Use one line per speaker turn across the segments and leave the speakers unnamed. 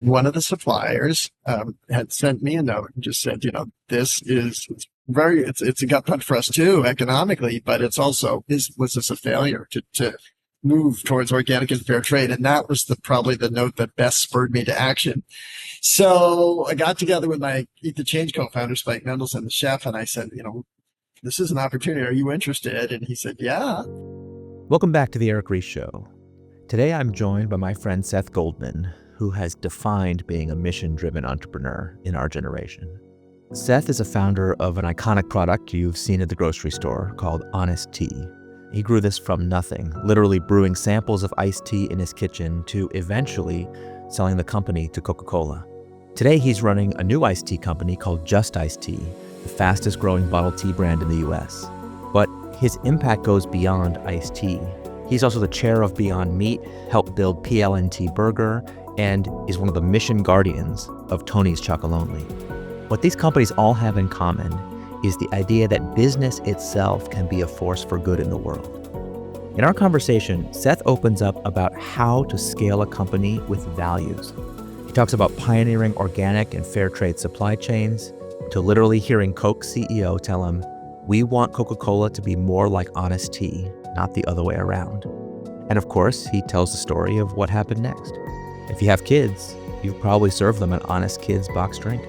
one of the suppliers had sent me a note and just said, this is it's a gut punch for us too economically, but it's also was this a failure to move towards organic and fair trade? And that was probably the note that best spurred me to action. So I got together with my Eat the Change co-founder, Spike Mendelson, the chef, and I said, this is an opportunity. Are you interested? And he said, yeah.
Welcome back to the Eric Ries Show. Today I'm joined by my friend Seth Goldman, who has defined being a mission-driven entrepreneur in our generation. Seth is a founder of an iconic product you've seen at the grocery store called Honest Tea. He grew this from nothing, literally brewing samples of iced tea in his kitchen to eventually selling the company to Coca-Cola. Today he's running a new iced tea company called Just Iced Tea, the fastest growing bottled tea brand in the US. But his impact goes beyond iced tea. He's also the chair of Beyond Meat, helped build PLNT Burger, and is one of the mission guardians of Tony's Chocolonely. What these companies all have in common is the idea that business itself can be a force for good in the world. In our conversation, Seth opens up about how to scale a company with values. He talks about pioneering organic and fair trade supply chains, to literally hearing Coke CEO tell him, "We want Coca-Cola to be more like Honest Tea, not the other way around." And of course, he tells the story of what happened next. If you have kids, you've probably served them an Honest Kids boxed drink.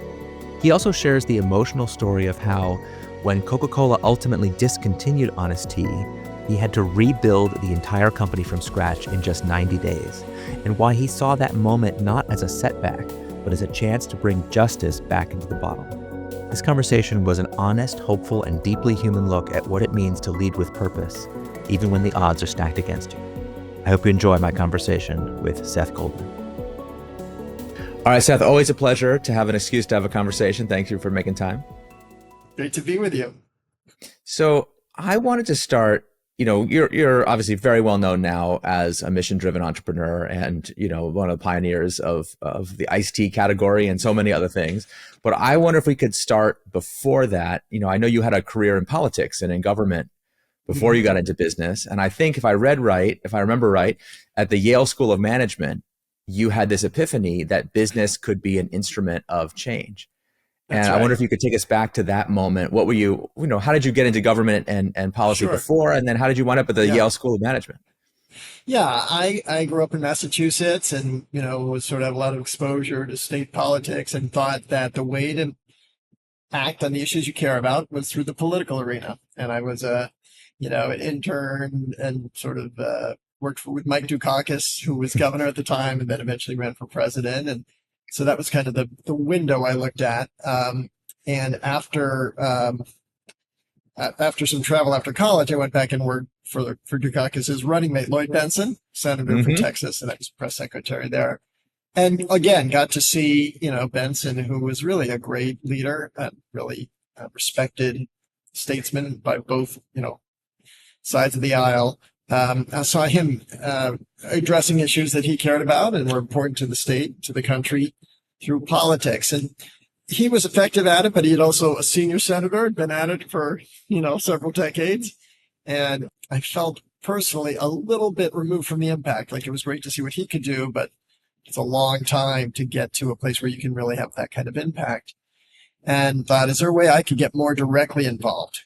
He also shares the emotional story of how, when Coca-Cola ultimately discontinued Honest Tea, he had to rebuild the entire company from scratch in just 90 days, and why he saw that moment not as a setback, but as a chance to bring justice back into the bottle. This conversation was an honest, hopeful, and deeply human look at what it means to lead with purpose, even when the odds are stacked against you. I hope you enjoy my conversation with Seth Goldman. All right, Seth, always a pleasure to have an excuse to have a conversation. Thank you for making time.
Great to be with you.
So I wanted to start, you're obviously very well known now as a mission-driven entrepreneur and, one of the pioneers of the iced tea category and so many other things. But I wonder if we could start before that. I know you had a career in politics and in government before you got into business. And I think if I remember right, at the Yale School of Management, you had this epiphany that business could be an instrument of change.
That's
and
right.
I wonder if you could take us back to that moment. What were how did you get into government and policy
Sure.
before? And then how did you wind up at the Yale School of Management?
Yeah, I grew up in Massachusetts and, was sort of had a lot of exposure to state politics and thought that the way to act on the issues you care about was through the political arena. And I was an intern and sort of worked with Mike Dukakis, who was governor at the time and then eventually ran for president. And so that was kind of the window I looked at. And after some travel after college, I went back and worked for Dukakis's running mate, Lloyd Bentsen, senator from Texas, and I was press secretary there. And again, got to see, Bentsen, who was really a great leader and really respected statesman by both, sides of the aisle. I saw him addressing issues that he cared about and were important to the state, to the country, through politics. And he was effective at it, but he had also a senior senator, had been at it for, several decades. And I felt personally a little bit removed from the impact. Like, it was great to see what he could do, but it's a long time to get to a place where you can really have that kind of impact. And thought, is there a way I could get more directly involved?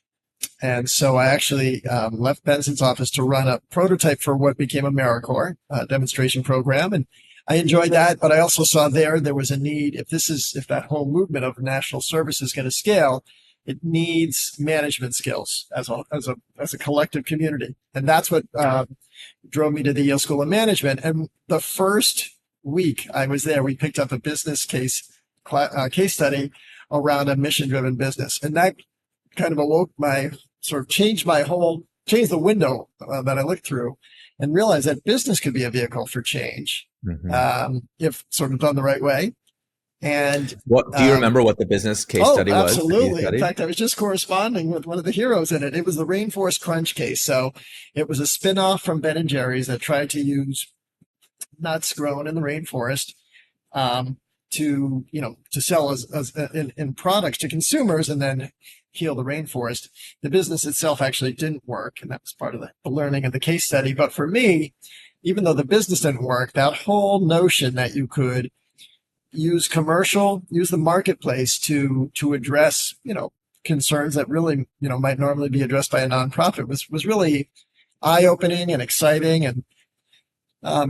And so I actually left Benson's office to run a prototype for what became AmeriCorps, a demonstration program. And I enjoyed that, but I also saw there was a need. If that whole movement of national service is going to scale, it needs management skills as a collective community. And that's what drove me to the Yale School of Management. And the first week I was there, we picked up a business case study around a mission-driven business. And that kind of changed the window that I looked through and realized that business could be a vehicle for change if sort of done the right way. And
what do you remember what the business case study was?
Absolutely. In fact, I was just corresponding with one of the heroes in it. It was the Rainforest Crunch case. So it was a spinoff from Ben and Jerry's that tried to use nuts grown in the rainforest to sell in products to consumers and then heal the rainforest. The business itself actually didn't work, and that was part of the learning of the case study. But for me, even though the business didn't work, that whole notion that you could use the marketplace to address, concerns that really, might normally be addressed by a nonprofit was really eye-opening and exciting. And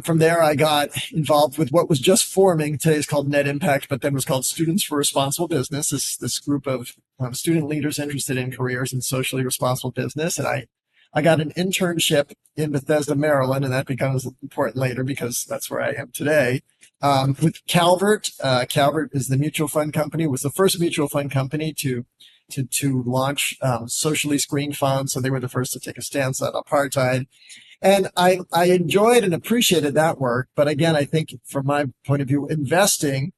from there, I got involved with what was just forming. Today's called Net Impact, but then was called Students for Responsible Business. This group of student leaders interested in careers in socially responsible business. And I got an internship in Bethesda, Maryland, and that becomes important later because that's where I am today. With Calvert. Calvert is the mutual fund company, was the first mutual fund company to launch socially screened funds. So they were the first to take a stance on apartheid. And I enjoyed and appreciated that work. But again, I think from my point of view, investing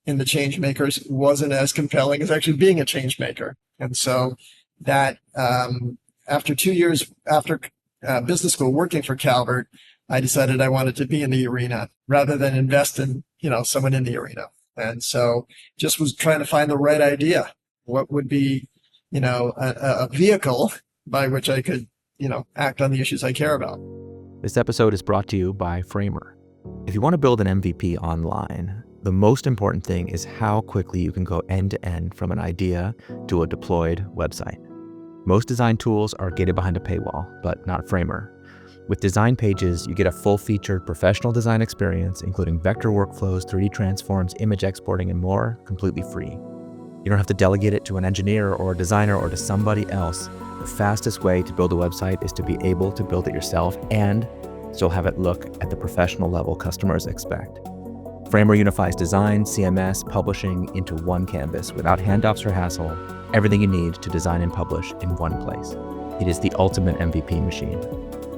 in the change makers wasn't as compelling as actually being a change maker. And so that after 2 years after business school working for Calvert, I decided I wanted to be in the arena rather than invest in, someone in the arena. And so just was trying to find the right idea. What would be, a vehicle by which I could, act on the issues I care about.
This episode is brought to you by Framer. If you want to build an MVP online, the most important thing is how quickly you can go end to end from an idea to a deployed website. Most design tools are gated behind a paywall, but not Framer. With Design Pages, you get a full-featured professional design experience, including vector workflows, 3D transforms, image exporting, and more, completely free. You don't have to delegate it to an engineer or a designer or to somebody else. The fastest way to build a website is to be able to build it yourself and still have it look at the professional level customers expect. Framer unifies design, CMS, publishing into one canvas without handoffs or hassle. Everything you need to design and publish in one place. It is the ultimate MVP machine.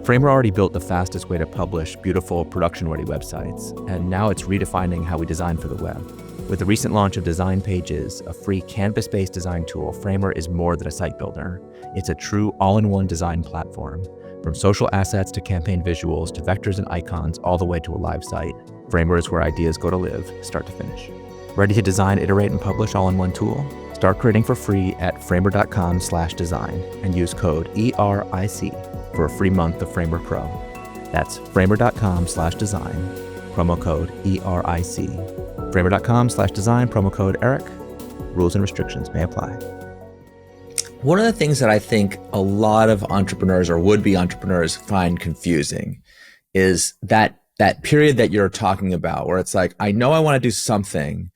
Framer already built the fastest way to publish beautiful production-ready websites, and now it's redefining how we design for the web. With the recent launch of Design Pages, a free canvas-based design tool, Framer is more than a site builder. It's a true all-in-one design platform. From social assets to campaign visuals to vectors and icons, all the way to a live site. Framer is where ideas go to live, start to finish. Ready to design, iterate, and publish all in one tool? Start creating for free at framer.com/design and use code ERIC for a free month of Framer Pro. That's framer.com/design, promo code ERIC. Framer.com/design, promo code Eric. Rules and restrictions may apply. One of the things that I think a lot of entrepreneurs or would-be entrepreneurs find confusing is that period that you're talking about where it's like, I know I want to do something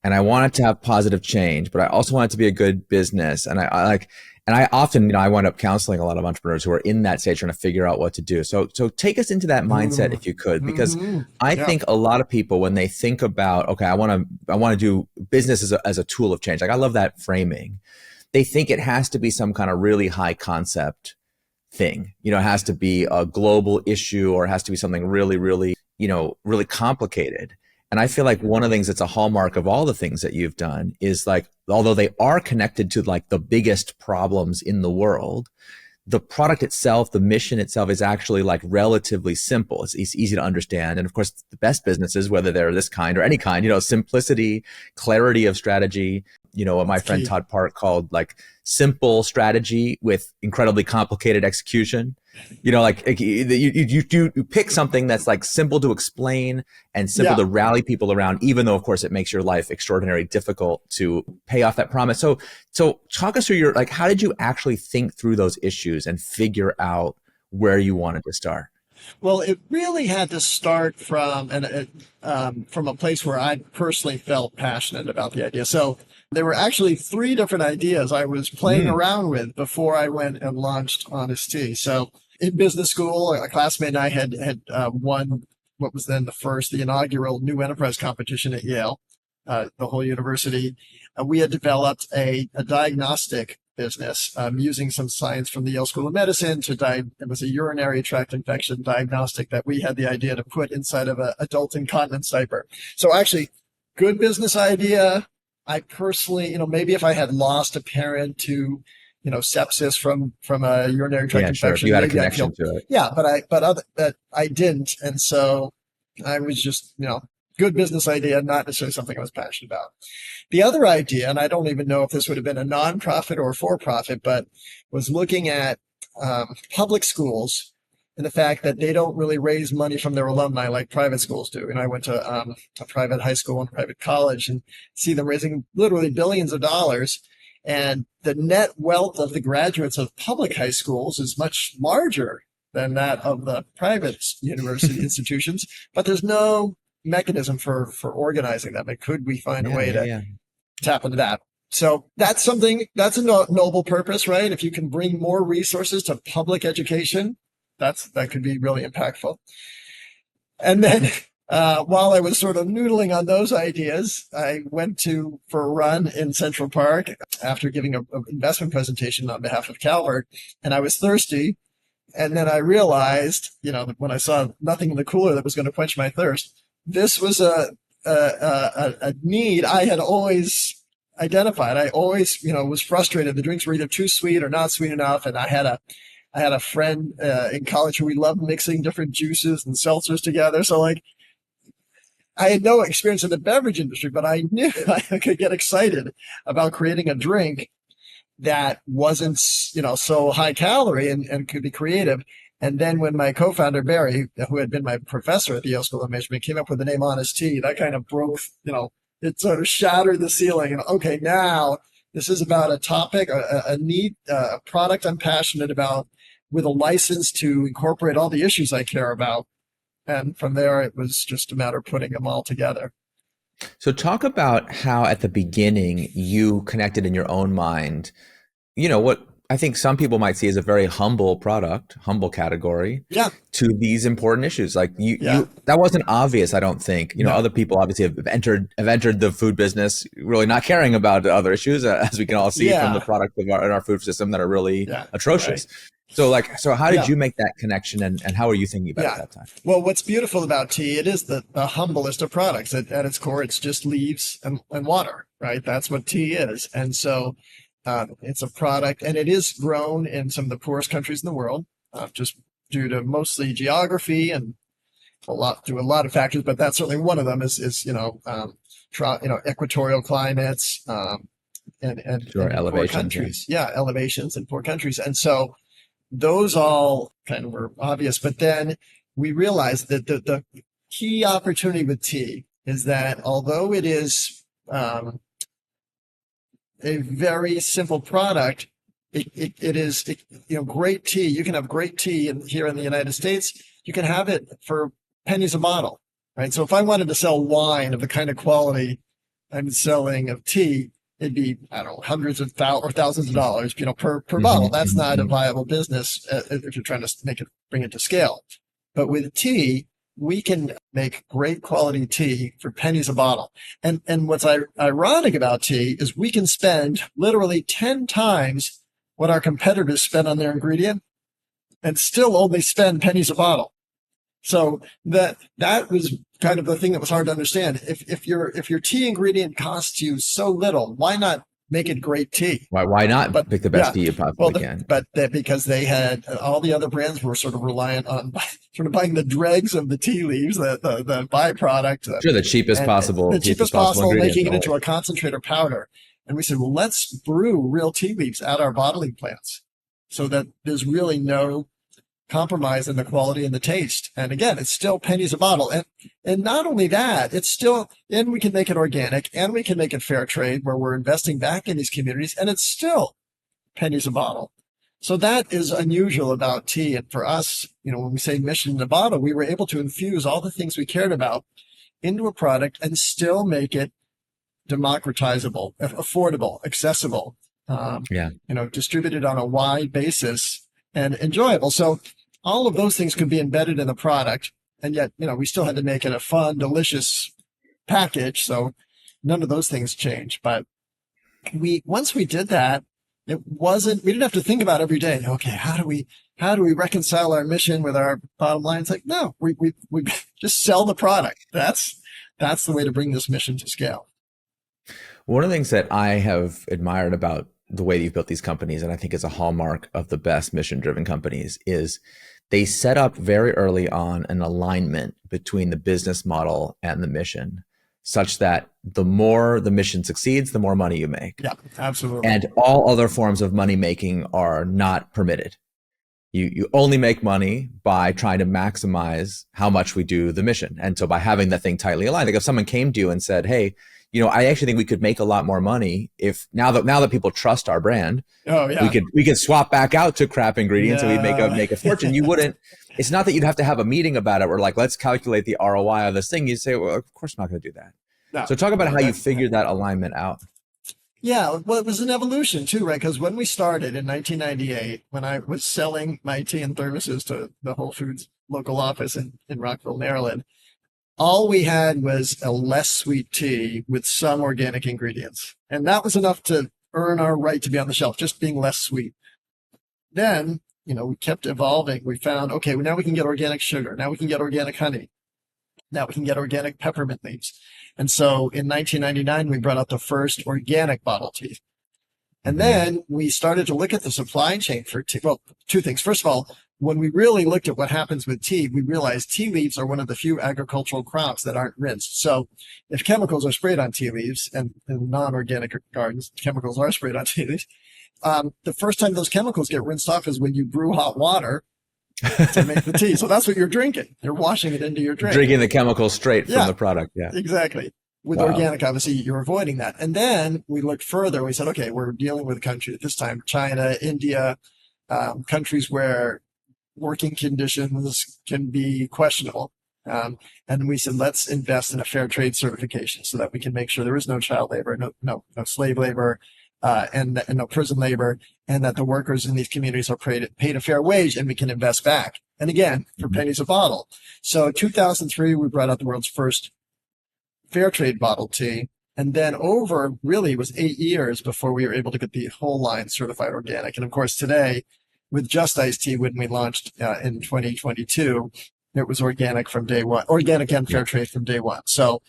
and I want it to have positive change, but I also want it to be a good business. And I often, I wind up counseling a lot of entrepreneurs who are in that stage trying to figure out what to do. So take us into that mindset if you could, because I think a lot of people, when they think about, okay, I want to do business as a tool of change. Like I love that framing. They think it has to be some kind of really high concept thing. It has to be a global issue or it has to be something really, really, really complicated. And I feel like one of the things that's a hallmark of all the things that you've done is like, although they are connected to like the biggest problems in the world, the product itself, the mission itself is actually like relatively simple. It's easy to understand. And of course, the best businesses, whether they're this kind or any kind, simplicity, clarity of strategy, what my friend Todd Park called like simple strategy with incredibly complicated execution. You pick something that's like simple to explain and simple to rally people around, even though of course it makes your life extraordinarily difficult to pay off that promise. So talk us through how did you actually think through those issues and figure out where you wanted to start?
Well, it really had to start from a place where I personally felt passionate about the idea. So there were actually 3 different ideas I was playing around with before I went and launched Honest Tea. So in business school, a classmate and I had won what was then the inaugural New Enterprise competition at Yale, the whole university. We had developed a diagnostic business using some science from the Yale School of Medicine it was a urinary tract infection diagnostic that we had the idea to put inside of an adult incontinence diaper. So actually, good business idea. I personally, maybe if I had lost a parent to, sepsis from a urinary tract infection,
sure. You had a connection to it.
Yeah, but I didn't, and so I was just, good business idea, not necessarily something I was passionate about. The other idea, and I don't even know if this would have been a nonprofit or for-profit, but was looking at public schools in the fact that they don't really raise money from their alumni like private schools do. And I went to a private high school and private college and see them raising literally billions of dollars. And the net wealth of the graduates of public high schools is much larger than that of the private university institutions, but there's no mechanism for organizing them. And could we find a way to tap into that? So that's something, that's a noble purpose, right? If you can bring more resources to public education, that could be really impactful. And then while I was sort of noodling on those ideas, I went for a run in Central Park after giving an investment presentation on behalf of Calvert, and I was thirsty. And then I realized, when I saw nothing in the cooler that was going to quench my thirst, this was a need I had always identified. I always, was frustrated. The drinks were either too sweet or not sweet enough. And I had a friend in college who we loved mixing different juices and seltzers together. So I had no experience in the beverage industry, but I knew I could get excited about creating a drink that wasn't, so high calorie and could be creative. And then when my co-founder, Barry, who had been my professor at the Yale School of Management, came up with the name Honest Tea, that kind of broke, it sort of shattered the ceiling. And okay, now this is about a topic, a need, a product I'm passionate about with a license to incorporate all the issues I care about. And from there, it was just a matter of putting them all together.
So talk about how at the beginning you connected in your own mind, what I think some people might see as a very humble product, humble category, to these important issues. Like you that wasn't obvious, I don't think. Other people obviously have entered the food business really not caring about the other issues, as we can all see from the product of our food system that are really atrocious. Right. So how did you make that connection, and how are you thinking about it at that time?
Well, what's beautiful about tea, it is the humblest of products. At its core, it's just leaves and water, right? That's what tea is. And so it's a product, and it is grown in some of the poorest countries in the world, just due to mostly geography and a lot of factors, but that's certainly one of them is equatorial climates, and
elevations,
poor countries. Elevations in poor countries. And so those all kind of were obvious, but then we realized that the key opportunity with tea is that although it is a very simple product, it is great tea. You can have great tea here in the United States. You can have it for pennies a bottle, right? So if I wanted to sell wine of the kind of quality I'm selling of tea, it'd be, I don't know, hundreds of thousands of dollars, per bottle. That's not a viable business if you're trying to bring it to scale. But with tea, we can make great quality tea for pennies a bottle. And what's ironic about tea is we can spend literally 10 times what our competitors spend on their ingredient and still only spend pennies a bottle. So that was kind of the thing that was hard to understand. If your tea ingredient costs you so little, why not make it great tea?
Why not pick the best tea you possibly can?
But because they had all the other brands were sort of reliant on sort of buying the dregs of the tea leaves, the byproduct.
The cheapest possible.
The cheapest possible, making it into a concentrate or powder. And we said, well, let's brew real tea leaves at our bottling plants so that there's really no compromise in the quality and the taste. And again, it's still pennies a bottle. And not only that, and we can make it organic, and we can make it fair trade where we're investing back in these communities, and it's still pennies a bottle. So that is unusual about tea. And for us, when we say mission in a bottle, we were able to infuse all the things we cared about into a product and still make it democratizable, affordable, accessible, distributed on a wide basis and enjoyable. So all of those things could be embedded in the product. And yet, we still had to make it a fun, delicious package. So none of those things changed. But once we did that, we didn't have to think about every day. Okay, how do we reconcile our mission with our bottom line? It's like, no, we just sell the product. That's the way to bring this mission to scale.
One of the things that I have admired about the way you've built these companies, and I think is a hallmark of the best mission-driven companies, is they set up very early on an alignment between the business model and the mission, such that the more the mission succeeds, the more money you make.
Yeah, absolutely.
And all other forms of money making are not permitted. you only make money by trying to maximize how much we do the mission. And so by having that thing tightly aligned, like if someone came to you and said, hey, I actually think we could make a lot more money if now that people trust our brand,
Oh yeah.
we could swap back out to crap ingredients and we'd
Yeah.
make a fortune. You wouldn't, it's not that you'd have to have a meeting about it or like, let's calculate the ROI of this thing. You'd say, well, of course I'm not going to do that.
No.
So talk about how you figured that alignment out.
Yeah, well, it was an evolution too, right? Because when we started in 1998, when I was selling my tea and thermoses to the Whole Foods local office in Rockville, Maryland, all we had was a less sweet tea with some organic ingredients. And that was enough to earn our right to be on the shelf, just being less sweet. Then, we kept evolving. We found, okay, well, now we can get organic sugar. Now we can get organic honey. Now we can get organic peppermint leaves. And so in 1999, we brought out the first organic bottle tea. And then we started to look at the supply chain for tea. Well, two things. First of all, when we really looked at what happens with tea, we realized tea leaves are one of the few agricultural crops that aren't rinsed. So if chemicals are sprayed on tea leaves, and in non-organic gardens, chemicals are sprayed on tea leaves, the first time those chemicals get rinsed off is when you brew hot water to make the tea. So that's what you're drinking. You're washing it into your drink.
Drinking the chemicals straight from the product. Yeah,
exactly. With organic, obviously, you're avoiding that. And then we looked further. We said, okay, we're dealing with a country at this time, China, India, countries where working conditions can be questionable. And we said, let's invest in a fair trade certification so that we can make sure there is no child labor, no slave labor, and no prison labor, and that the workers in these communities are paid a fair wage, and we can invest back. And again, for pennies a bottle. So in 2003, we brought out the world's first fair trade bottled tea. And then it was 8 years before we were able to get the whole line certified organic. And of course, today, with Just Iced Tea, when we launched in 2022, it was organic from day one, organic and fair trade from day one. So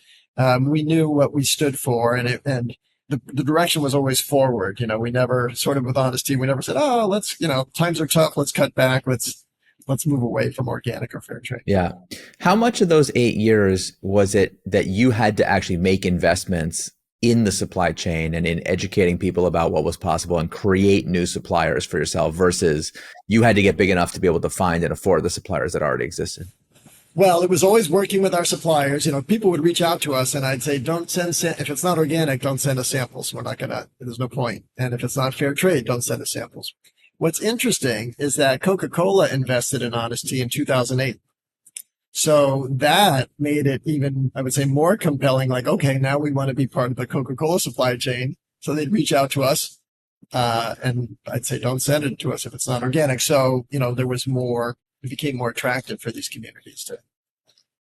we knew what we stood for, and the direction was always forward. We never sort of with honesty, we never said, oh, let's, times are tough, let's cut back, let's move away from organic or fair trade.
Yeah. How much of those 8 years was it that you had to actually make investments in the supply chain and in educating people about what was possible and create new suppliers for yourself versus you had to get big enough to be able to find and afford the suppliers that already existed?
Well, it was always working with our suppliers. People would reach out to us and I'd say, don't send, if it's not organic, don't send us samples. There's no point. And if it's not fair trade, don't send us samples. What's interesting is that Coca-Cola invested in Honest Tea in 2008. So that made it even, I would say, more compelling. Like, okay, now we want to be part of the Coca-Cola supply chain. So they'd reach out to us, and I'd say, don't send it to us if it's not organic. So, there was more, it became more attractive for these communities to.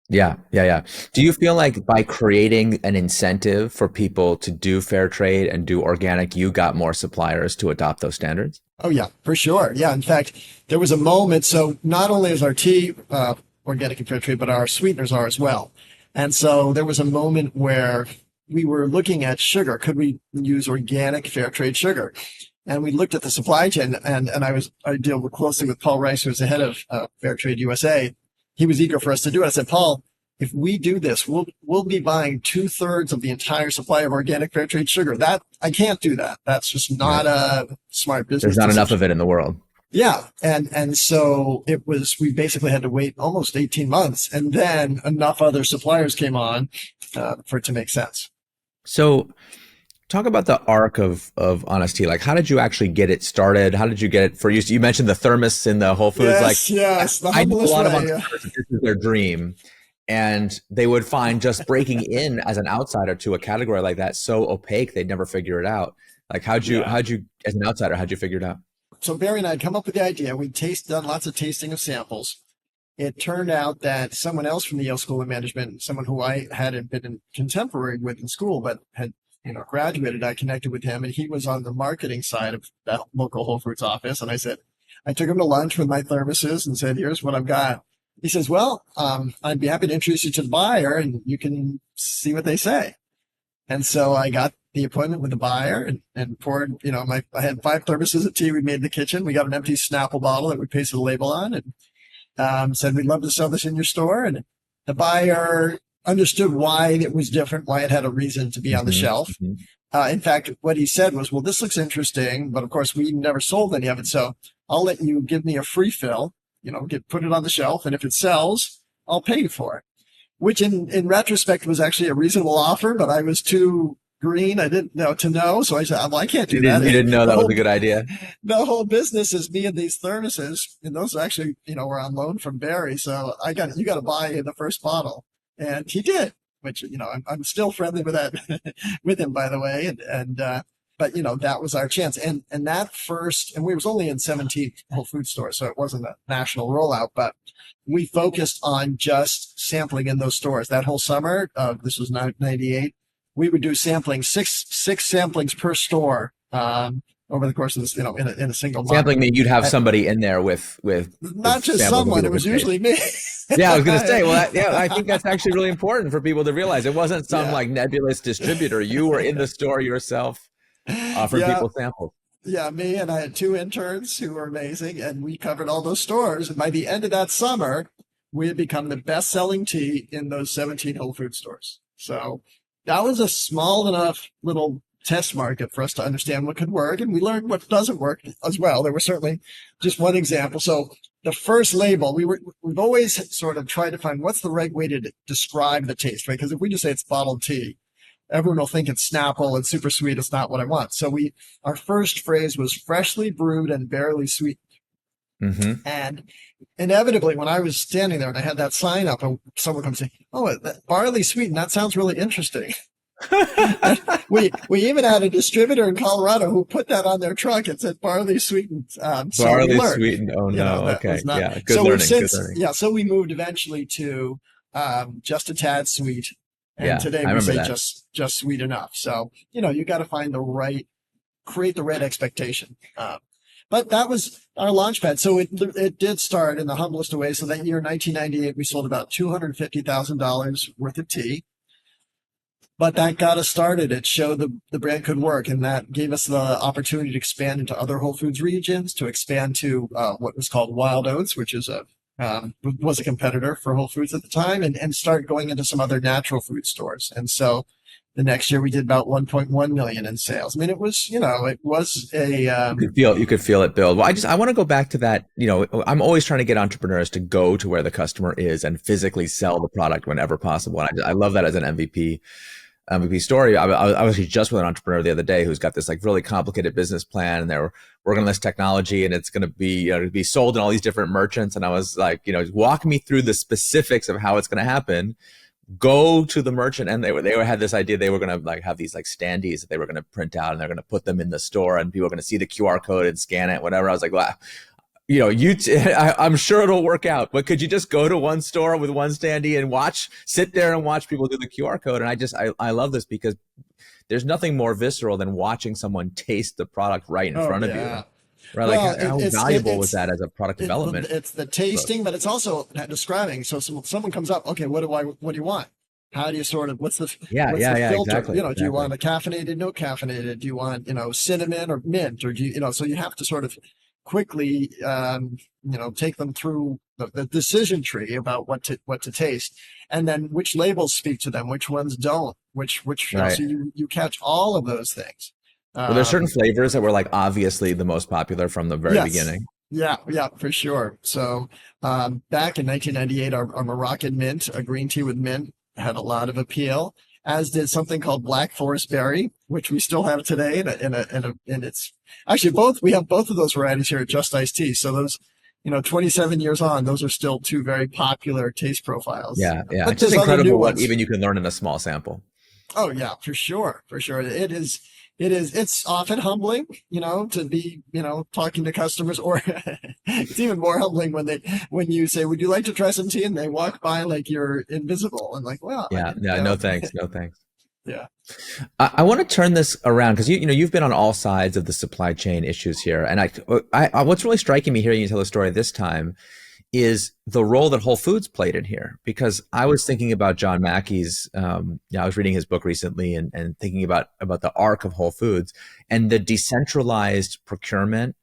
Yeah. Do you feel like by creating an incentive for people to do fair trade and do organic, you got more suppliers to adopt those standards?
Oh, yeah, for sure. Yeah. In fact, there was a moment. So not only is our tea organic and fair trade, but our sweeteners are as well. And so there was a moment where we were looking at sugar. Could we use organic fair trade sugar? And we looked at the supply chain, and I deal closely with Paul Rice, who's the head of Fair Trade USA. He was eager for us to do it. I said, Paul, if we do this, we'll be buying 2/3 of the entire supply of organic fair trade sugar. That I can't do that. That's just not a smart business.
There's not enough of it in the world.
Yeah. And so we basically had to wait almost 18 months, and then enough other suppliers came on for it to make sense.
So talk about the arc of Honest Tea. Like, how did you actually get it started? How did you get it for use? You mentioned the thermos in the Whole Foods.
Yes.
I know a lot of entrepreneurs, this is their dream. And they would find just breaking in as an outsider to a category like that so opaque, they'd never figure it out. Like, how'd you, as an outsider, how'd you figure it out?
So Barry and I had come up with the idea. We'd done lots of tasting of samples. It turned out that someone else from the Yale School of Management, someone who I hadn't been contemporary with in school, but had graduated, I connected with him, and he was on the marketing side of that local Whole Foods office. And I took him to lunch with my thermoses and said, here's what I've got. He says, well, I'd be happy to introduce you to the buyer and you can see what they say. And so I got the appointment with the buyer and poured, I had 5 thermoses of tea we made in the kitchen. We got an empty Snapple bottle that we pasted a label on and said, we'd love to sell this in your store. And the buyer understood why it was different, why it had a reason to be on the shelf. In fact, what he said was, well, this looks interesting, but of course we never sold any of it. So I'll let you give me a free fill, put it on the shelf. And if it sells, I'll pay you for it, which in retrospect was actually a reasonable offer, but I was too green. I didn't know to know. So I said, well, I can't do that.
You didn't know that was a good idea.
The whole business is me and these thermoses. And those actually, were on loan from Barry. So you got to buy the first bottle. And he did, which, I'm still friendly with that, with him, by the way. But that was our chance. And that first, and we was only in 17 Whole Food stores, so it wasn't a national rollout, but we focused on just sampling in those stores. That whole summer, this was 98, we would do sampling, six samplings per store, over the course of this, in a single month.
Sampling mean you'd have somebody in there with
not just someone, it was usually me.
Yeah, I was going to say, well, I think that's actually really important for people to realize. It wasn't some like nebulous distributor. You were in the store yourself, offering people samples.
Yeah, me, and I had 2 interns who were amazing, and we covered all those stores. And by the end of that summer, we had become the best-selling tea in those 17 Whole Food stores. So that was a small enough little test market for us to understand what could work, and we learned what doesn't work as well. There was certainly just one example. So the first label, we've always sort of tried to find what's the right way to describe the taste, right? Because if we just say it's bottled tea, everyone will think it's Snapple and super sweet. It's not what I want. So our first phrase was freshly brewed and barely sweetened. And inevitably, when I was standing there and I had that sign up, and someone comes and say, "Oh, barley sweetened. That sounds really interesting." we even had a distributor in Colorado who put that on their truck. It said barley sweetened.
Barley sweetened. Oh no. Okay. Yeah. Good learning.
So we moved eventually to just a tad sweet. And today we say just sweet enough. So, you got to find create the right expectation. But that was our launch pad. So it did start in the humblest of ways. So that year, 1998, we sold about $250,000 worth of tea. But that got us started. It showed the brand could work, and that gave us the opportunity to expand into other Whole Foods regions, to expand to what was called Wild Oats, which is was a competitor for Whole Foods at the time, and start going into some other natural food stores. And so the next year we did about 1.1 million in sales. I mean, it was, it was a
you could feel it build. Well, I want to go back to that. I'm always trying to get entrepreneurs to go to where the customer is and physically sell the product whenever possible. And I love that as an MVP story. I was actually just with an entrepreneur the other day who's got this like really complicated business plan, and they're working on this technology, and it's going to be to be sold in all these different merchants. And I was like, walk me through the specifics of how it's going to happen. Go to the merchant, and they had this idea they were going to like have these like standees that they were going to print out, and they're going to put them in the store, and people are going to see the QR code and scan it, whatever. I was like, wow. I'm sure it'll work out, but could you just go to one store with one standee and sit there and watch people do the QR code? And I love this because there's nothing more visceral than watching someone taste the product right in front of you. Right?
Well,
like how valuable was that as a product development?
It's the tasting, but it's also describing. So someone comes up, okay, what do you want? How do you sort of, what's the filter?
Exactly.
Do you want a caffeinated, no caffeinated? Do you want, cinnamon or mint? Or do you, so you have to sort of quickly, take them through the decision tree about what to taste, and then which labels speak to them, which ones don't, which
right.
So you catch all of those things.
Well, there's certain flavors that were like obviously the most popular from the very beginning.
Yeah, for sure. So back in 1998, our Moroccan mint, a green tea with mint, had a lot of appeal, as did something called Black Forest Berry, which we still have today. And it's actually we have both of those varieties here at Just Iced Tea. So those, 27 years on, those are still 2 very popular taste profiles.
Yeah.
But
it's just incredible what even you can learn in a small sample.
Oh yeah, for sure. It's often humbling, to be, talking to customers, or it's even more humbling when you say, would you like to try some tea? And they walk by like you're invisible, and like, well,
no thanks.
Yeah.
I want to turn this around because you've been on all sides of the supply chain issues here, and I what's really striking me hearing you tell the story this time is the role that Whole Foods played in here. Because I was thinking about John Mackey's, I was reading his book recently and thinking about the arc of Whole Foods, and the decentralized procurement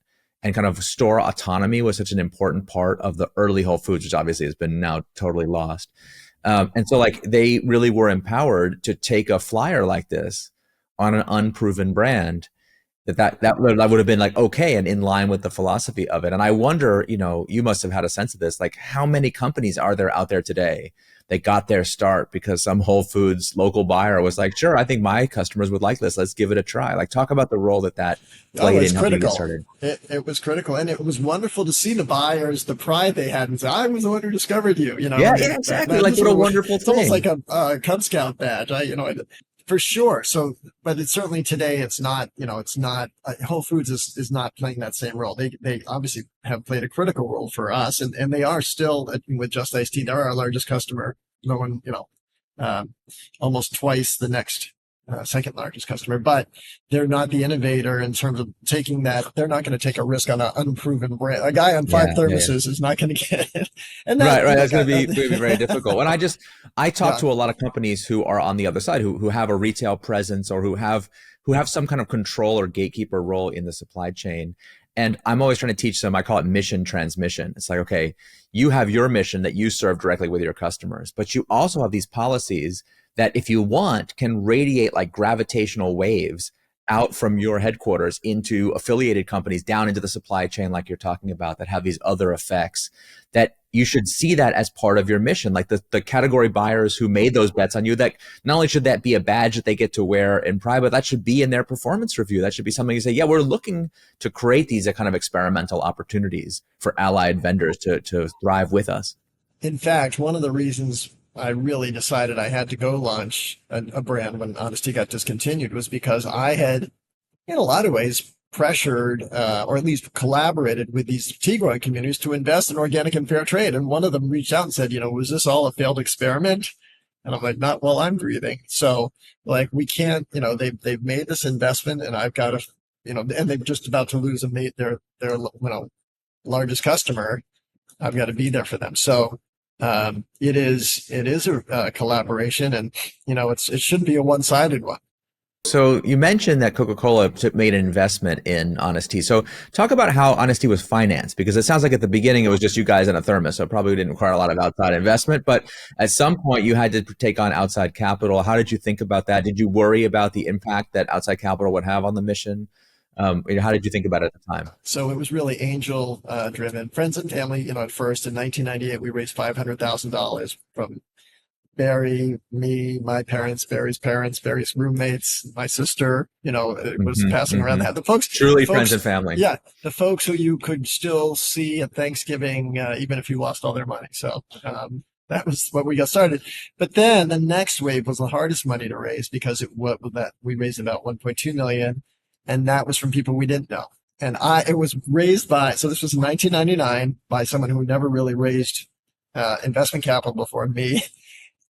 and kind of store autonomy was such an important part of the early Whole Foods, which obviously has been now totally lost. And so like they really were empowered to take a flyer like this on an unproven brand that would have been like okay and in line with the philosophy of it. And I wonder, you must have had a sense of this, like how many companies are there out there today that got their start because some Whole Foods local buyer was like, sure, I think my customers would like this. Let's give it a try. Like talk about the role that played in helping you get started.
It was critical, and it was wonderful to see the buyers, the pride they had, and say, "I was the one who discovered you."
Yeah, exactly. Like what a wonderful thing.
It's almost like a Cub Scout badge. For sure. So, but it's certainly today, it's not, it's not, Whole Foods is not playing that same role. They obviously have played a critical role for us, and they are still with Just Iced Tea. They're our largest customer. No one, almost twice the next second largest customer, but they're not the innovator in terms of taking that. They're not going to take a risk on an unproven brand. A guy on five thermoses is not going to get it. And
right. That's going to be very difficult. And I talk to a lot of companies who are on the other side, who have a retail presence or who have some kind of control or gatekeeper role in the supply chain. And I'm always trying to teach them, I call it mission transmission. It's like, okay, you have your mission that you serve directly with your customers, but you also have these policies that if you want can radiate like gravitational waves out from your headquarters into affiliated companies down into the supply chain, like you're talking about, that have these other effects, that you should see that as part of your mission. Like the category buyers who made those bets on you, that not only should that be a badge that they get to wear in pride, but that should be in their performance review. That should be something you say, yeah, we're looking to create these kind of experimental opportunities for allied vendors to thrive with us.
In fact, one of the reasons I really decided I had to go launch a brand when Honest Tea got discontinued was because I had, in a lot of ways, pressured or at least collaborated with these tea growing communities to invest in organic and fair trade. And one of them reached out and said, was this all a failed experiment? And I'm like, not while I'm breathing. So like, we can't, they've made this investment and I've got to, and they're just about to lose their largest customer. I've got to be there for them. So it is a collaboration, and it shouldn't be a one-sided one.
So you mentioned that Coca-Cola made an investment in Honest Tea. So talk about how Honest Tea was financed, because it sounds like at the beginning it was just you guys and a thermos, so it probably didn't require a lot of outside investment. But at some point you had to take on outside capital. How did you think about that? Did you worry about the impact that outside capital would have on the mission? How did you think about it at the time?
So it was really angel driven, friends and family. At first in 1998, we raised $500,000 from Barry, me, my parents, Barry's parents, various roommates, my sister. It was passing around that. The folks,
friends and family.
Yeah, the folks who you could still see at Thanksgiving, even if you lost all their money. So that was what we got started. But then the next wave was the hardest money to raise because we raised about 1.2 million. And that was from people we didn't know. And it was raised so this was in 1999 by someone who never really raised investment capital before me,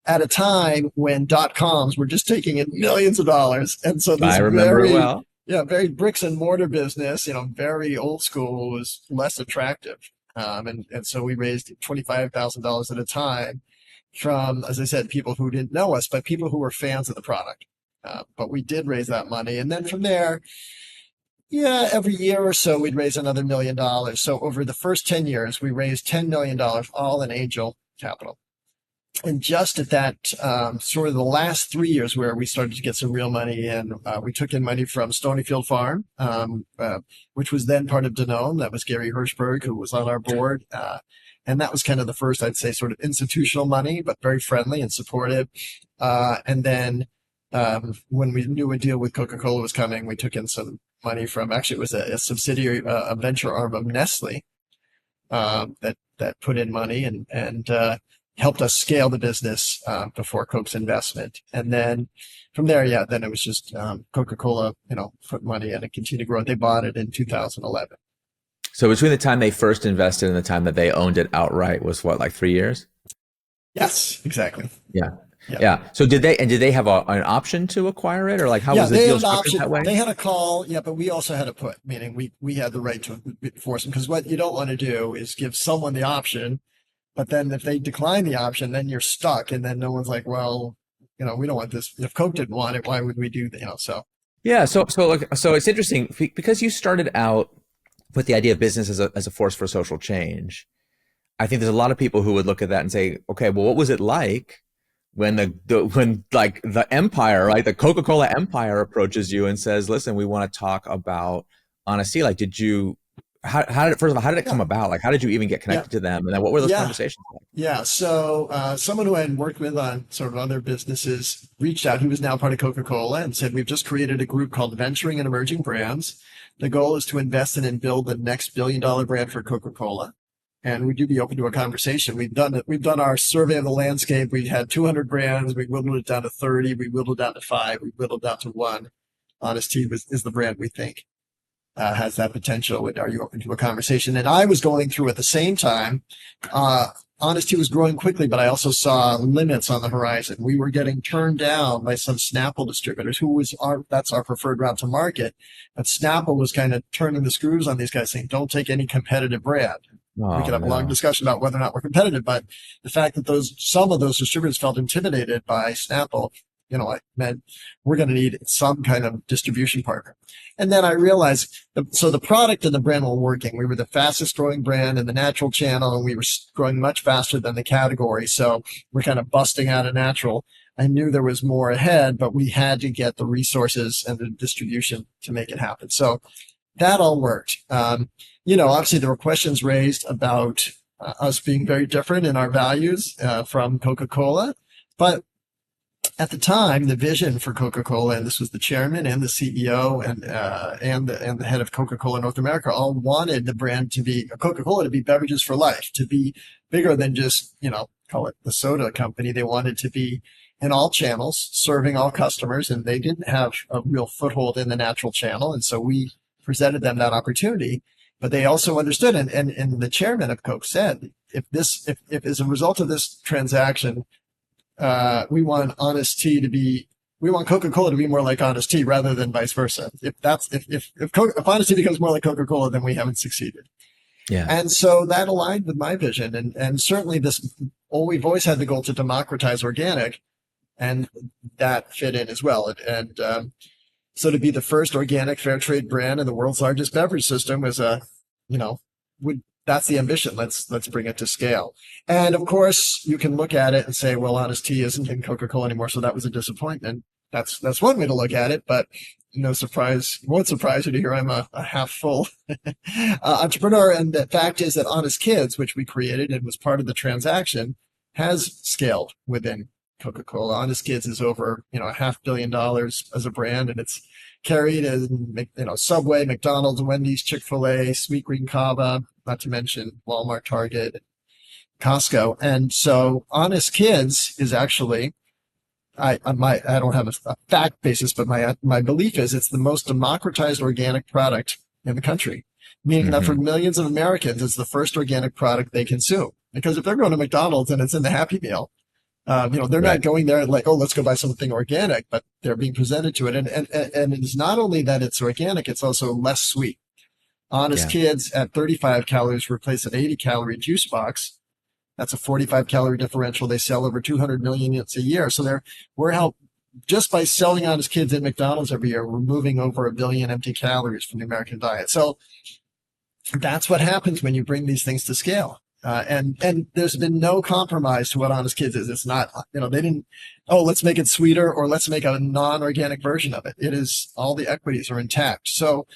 at a time when .coms were just taking in millions of dollars. And so this
I remember it well.
Yeah, very bricks and mortar business, very old school, was less attractive. And so we raised $25,000 at a time from, as I said, people who didn't know us, but people who were fans of the product. But we did raise that money. And then from there, every year or so, we'd raise another $1 million. So over the first 10 years, we raised $10 million, all in angel capital. And just at that, sort of the last 3 years where we started to get some real money in, we took in money from Stonyfield Farm, which was then part of Danone. That was Gary Hirschberg, who was on our board. And that was kind of the first, I'd say, sort of institutional money, but very friendly and supportive. And then when we knew a deal with Coca-Cola was coming, we took in some money from, actually it was a subsidiary, a venture arm of Nestle, that put in money and helped us scale the business before Coke's investment. And then from there, then it was just Coca-Cola, put money in and continued to grow. They bought it in 2011.
So between the time they first invested and the time that they owned it outright was what, like 3 years?
Yes, exactly.
Yeah. So did they have an option to acquire it, or like how was the deal structured that way?
They had a call, but we also had a put, meaning we had the right to force them, because what you don't want to do is give someone the option, but then if they decline the option, then you're stuck, and then no one's like, well, we don't want this. If Coke didn't want it, why would we do that? So.
Yeah. So it's interesting because you started out with the idea of business as a force for social change. I think there's a lot of people who would look at that and say, okay, well, what was it like when when like the empire, right, the Coca-Cola empire approaches you and says, listen, we want to talk about honesty. Like, how did it, first of all, how did it come
Yeah.
about? Like, how did you even get
Yeah.
connected to them? And then what were those
Yeah.
conversations like?
Yeah. So someone who I had worked with on sort of other businesses reached out, who was now part of Coca-Cola, and said, we've just created a group called Venturing and Emerging Brands. The goal is to invest in and build the next billion-dollar brand for Coca-Cola. And would you be open to a conversation? We've done it. We've done our survey of the landscape. We had 200 brands. We whittled it down to 30. We whittled down to 5. We whittled down to 1. Honest Tea is the brand we think has that potential. Are you open to a conversation? And I was going through at the same time. Honest Tea was growing quickly, but I also saw limits on the horizon. We were getting turned down by some Snapple distributors, that's our preferred route to market. But Snapple was kind of turning the screws on these guys, saying, don't take any competitive brand. We could have a long discussion about whether or not we're competitive, but the fact that some of those distributors felt intimidated by Snapple, I meant we're going to need some kind of distribution partner. And then I realized, so the product and the brand were working. We were the fastest growing brand in the natural channel, and we were growing much faster than the category. So we're kind of busting out of natural. I knew there was more ahead, but we had to get the resources and the distribution to make it happen. So that all worked. Obviously there were questions raised about us being very different in our values from Coca-Cola, but at the time, the vision for Coca-Cola, and this was the chairman and the CEO and the head of Coca-Cola North America, all wanted the brand to be Coca-Cola to be beverages for life, to be bigger than just call it the soda company. They wanted to be in all channels, serving all customers, and they didn't have a real foothold in the natural channel, and so we presented them that opportunity. But they also understood, and the chairman of Coke said, if as a result of this transaction, we want Coca-Cola to be more like Honest Tea rather than vice versa. If Honest Tea becomes more like Coca-Cola, then we haven't succeeded.
Yeah.
And so that aligned with my vision. And certainly we've always had the goal to democratize organic, and that fit in as well. So to be the first organic fair trade brand in the world's largest beverage system was that's the ambition. Let's bring it to scale. And of course, you can look at it and say, well, Honest Tea isn't in Coca-Cola anymore, so that was a disappointment. That's one way to look at it, but no surprise. It won't surprise you to hear I'm a half full entrepreneur. And the fact is that Honest Kids, which we created and was part of the transaction, has scaled within Coca-Cola. Honest Kids is over $500 million as a brand, and it's carried in Subway, McDonald's, Wendy's, Chick-fil-A, Sweet Green Kava, not to mention Walmart, Target, Costco. And so Honest Kids is actually, I don't have a fact basis, but my belief is it's the most democratized organic product in the country, meaning that for millions of Americans, it's the first organic product they consume. Because if they're going to McDonald's and it's in the Happy Meal, they're not going there like, oh, let's go buy something organic, but they're being presented to it. And it's not only that it's organic, it's also less sweet. Honest Kids at 35 calories replace an 80 calorie juice box. That's a 45 calorie differential. They sell over 200 million units a year. So we're helped just by selling Honest Kids at McDonald's every year, removing over 1 billion empty calories from the American diet. So that's what happens when you bring these things to scale. And there's been no compromise to what Honest Kids is. It's not, they didn't, let's make it sweeter or let's make a non-organic version of it. It is, all the equities are intact. So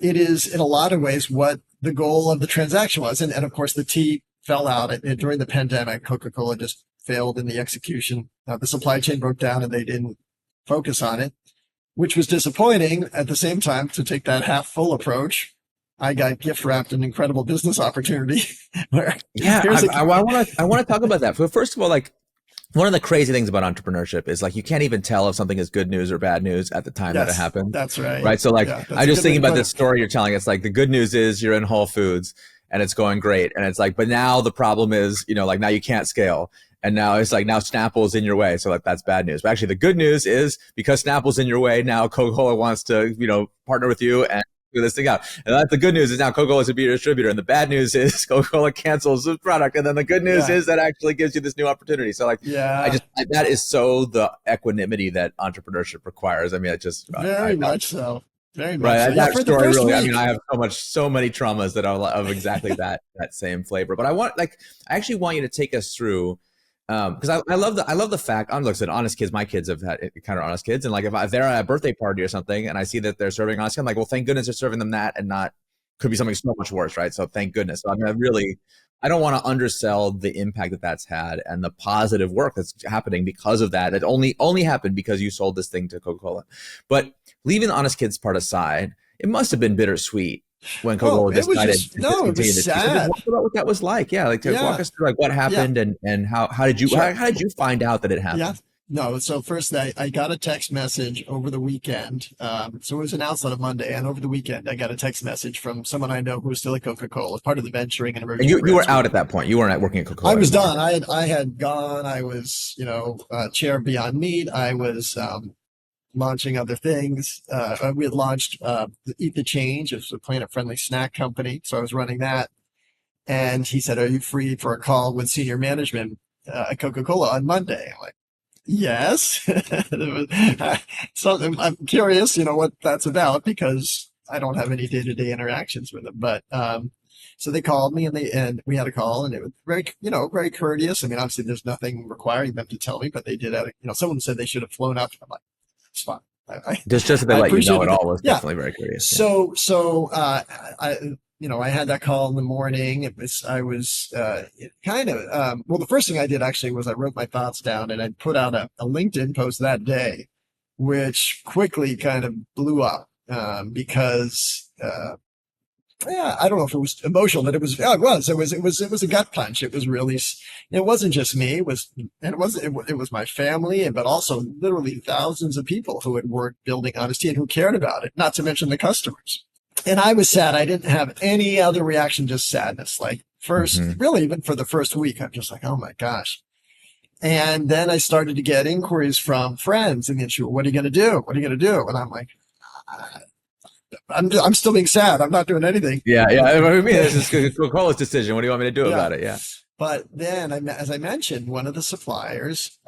it is in a lot of ways what the goal of the transaction was. And of course the tea fell out during the pandemic. Coca-Cola just failed in the execution. The supply chain broke down and they didn't focus on it, which was disappointing. At the same time, to take that half full approach, I got gift wrapped an incredible business opportunity.
I want to talk about that. First of all, like, one of the crazy things about entrepreneurship is like you can't even tell if something is good news or bad news at the time that it happened.
That's right.
Right. So like, I'm just thinking about this story you're telling. It's like the good news is you're in Whole Foods and it's going great. And it's like, but now the problem is, like now you can't scale. And now it's like, now Snapple's in your way. So like, that's bad news. But actually the good news is because Snapple's in your way, now Coca-Cola wants to, partner with you and figure this thing out. And that's the good news is now Coca-Cola is to be your distributor. And the bad news is Coca-Cola cancels the product. And then the good news is that actually gives you this new opportunity. So like, that is so the equanimity that entrepreneurship requires. I mean, it just
very much so. Very much
right.
so.
That story really, I mean, I have so many traumas that are of exactly that same flavor. But I actually want you to take us through Because I love the fact. I'm looking at honest kids. My kids have had kind of honest kids, and like if they're at a birthday party or something, and I see that they're serving honest, I'm like, well, thank goodness they're serving them that, and not could be something so much worse, right? So thank goodness. So I mean, I don't want to undersell the impact that that's had and the positive work that's happening because of that. It only happened because you sold this thing to Coca-Cola. But leaving the honest kids part aside, it must have been bittersweet when Coca-Cola decided to discontinue this.
It was sad.
Walk about what that was like. Yeah, like walk us through like what happened and how did you how did you find out that it happened?
Yeah. No, so first I got a text message over the weekend. So it was announced on a Monday, and over the weekend I got a text message from someone I know who was still at Coca-Cola, part of the venturing and emerging.
And you were out at that point. You weren't working at Coca-Cola.
I was done. I had gone. I was, chair of Beyond Meat. I was launching other things. We had launched Eat the Change. It was a planet-friendly snack company, so I was running that. And he said, "Are you free for a call with senior management at Coca-Cola on Monday?" I'm like, yes. So I'm curious, what that's about, because I don't have any day-to-day interactions with them. But so they called me, and we had a call, and it was very courteous. I mean, obviously there's nothing requiring them to tell me, but they did have, someone said they should have flown up. I'm like, it's fine.
Just that they let you know it all was definitely very curious.
So I had that call in the morning. I was the first thing I did actually was I wrote my thoughts down, and I put out a LinkedIn post that day, which quickly kind of blew up because I don't know if it was emotional, but it was a gut punch. It was really, it wasn't just me. It was my family, but also literally thousands of people who had worked building Honesty and who cared about it, not to mention the customers. And I was sad. I didn't have any other reaction, just sadness. Like really, even for the first week, I'm just like, oh my gosh. And then I started to get inquiries from friends in the industry. What are you going to do? What are you going to do? And I'm like, I'm still being sad. I'm not doing anything.
Yeah. I mean, this is Coca-Cola's decision. What do you want me to do about it? Yeah.
But then, as I mentioned, one of the suppliers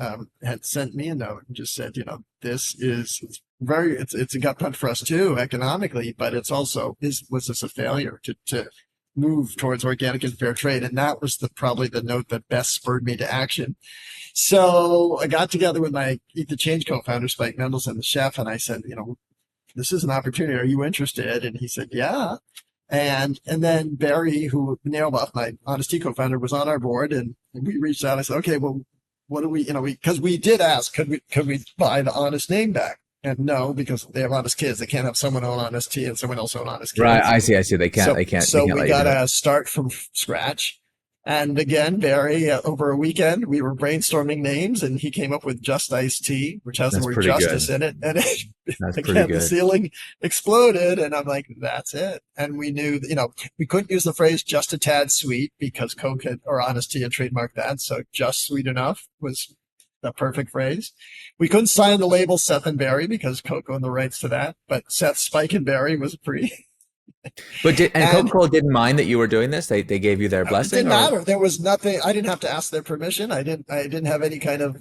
had sent me a note and just said, this is it's a gut punch for us too, economically, but it's also was this a failure to move towards organic and fair trade? And that was probably the note that best spurred me to action. So I got together with my Eat the Change co-founder, Spike Mendelson, the chef, and I said, this is an opportunity. Are you interested? And he said, yeah. And then Barry, who Nailbuff, my Honest Tea co-founder, was on our board, and we reached out. I said, okay, well, what do we, because we did ask, could we buy the Honest name back? And no, because they have Honest Kids. They can't have someone own Honest Tea and someone else own Honest Kids.
Right. I see. They can't.
So we got to start from scratch. And again, Barry, over a weekend, we were brainstorming names, and he came up with Just Iced Tea, which has the word justice in it. And the ceiling exploded, and I'm like, that's it. And we knew, we couldn't use the phrase just a tad sweet because Coke or Honest Tea had trademarked that. So just sweet enough was the perfect phrase. We couldn't sign the label Seth and Barry because Coke owned the rights to that, but Seth, Spike, and Barry was pretty.
But Coca-Cola didn't mind that you were doing this? They gave you their blessing?
It didn't matter. There was nothing. I didn't have to ask their permission. I didn't have any kind of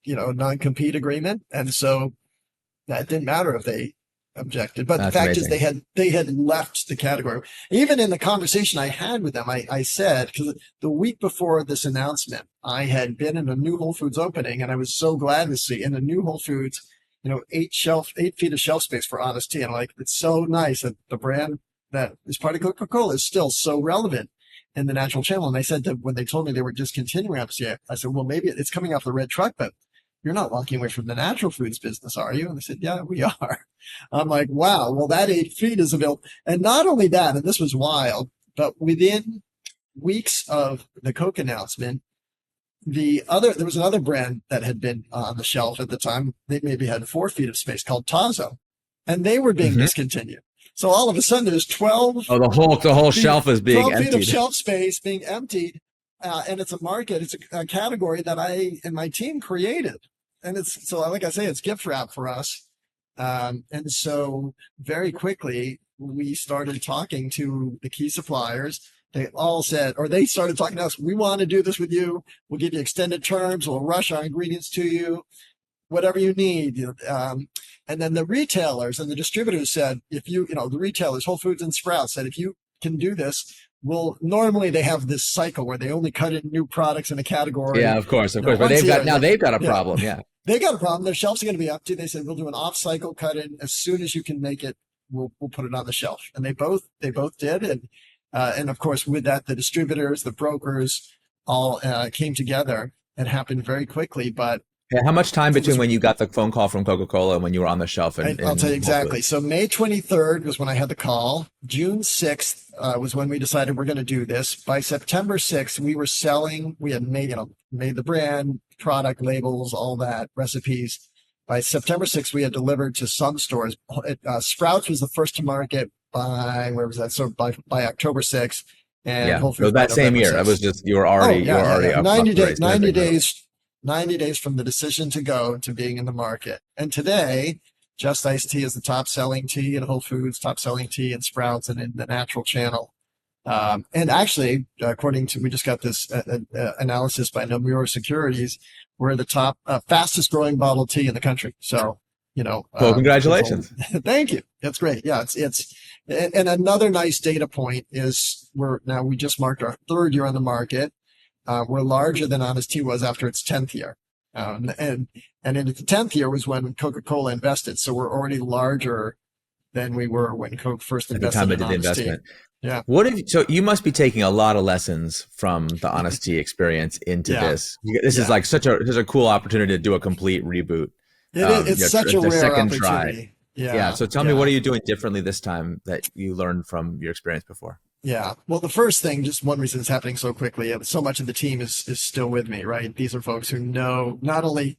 non-compete agreement, and so that didn't matter if they objected. But the fact is, they had left the category. Even in the conversation I had with them, I said, because the week before this announcement, I had been in a new Whole Foods opening, and I was so glad to see in the new Whole Foods, 8 feet of shelf space for Honest Tea. And I'm like, it's so nice that the brand that is part of Coca-Cola is still so relevant in the natural channel. And I said when they told me they were discontinuing Honest Tea, I said, well, maybe it's coming off the red truck, but you're not walking away from the natural foods business, are you? And they said, yeah, we are. I'm like, wow, well, that 8 feet is available. And not only that, and this was wild, but within weeks of the Coke announcement, there was another brand that had been on the shelf at the time. They maybe had 4 feet of space called Tazo, and they were being discontinued. So all of a sudden there's 12.
Oh, the whole shelf is being
12
emptied.
feet of shelf space being emptied. And it's a market. It's a category that I and my team created. And it's, so like I say, it's gift wrap for us. And so very quickly we started talking to the key suppliers. They all said, or they started talking to us, we want to do this with you. We'll give you extended terms. We'll rush our ingredients to you, whatever you need. And then the retailers and the distributors said, the retailers, Whole Foods and Sprouts said, if you can do this, will normally they have this cycle where they only cut in new products in a category.
Yeah, of course. But
once a year.
they've got a problem. Yeah.
They got a problem. Their shelves are going to be empty. They said, we'll do an off cycle cut in as soon as you can make it. We'll put it on the shelf. And they both did. And of course, with that, the distributors, the brokers all came together and happened very quickly. But
yeah, how much time between when you got the phone call from Coca-Cola and when you were on the shelf?
I'll tell you exactly. So May 23rd was when I had the call. June 6th was when we decided we're going to do this. By September 6th, we were selling. We had made the brand, product labels, all that, recipes. By September 6th, we had delivered to some stores. Sprouts was the first to market by, where was that? So by October 6th. And Whole Foods
so that same year,
6th.
That was just, you were already up
90 days from the decision to go to being in the market. And today, Just Iced Tea is the top selling tea in Whole Foods, top selling tea in Sprouts and in the natural channel. And actually, according to, we just got this analysis by Nomura Securities, we're the top fastest growing bottled tea in the country. So,
well, congratulations.
Thank you. That's great. Yeah, it's and another nice data point is we just marked our 3rd year on the market. We're larger than Honest Tea was after its 10th year. And in the 10th year was when Coca-Cola invested. So we're already larger than we were when Coke first invested
at the time
in
they did the
Honest
investment.
Tea. Yeah.
So you must be taking a lot of lessons from the Honest Tea experience into this. This is like such a cool opportunity to do a complete reboot.
It's such a rare opportunity. Try.
Yeah. So tell me, what are you doing differently this time that you learned from your experience before?
Yeah. Well, the first thing, just one reason it's happening so quickly, so much of the team is still with me, right? These are folks who know not only,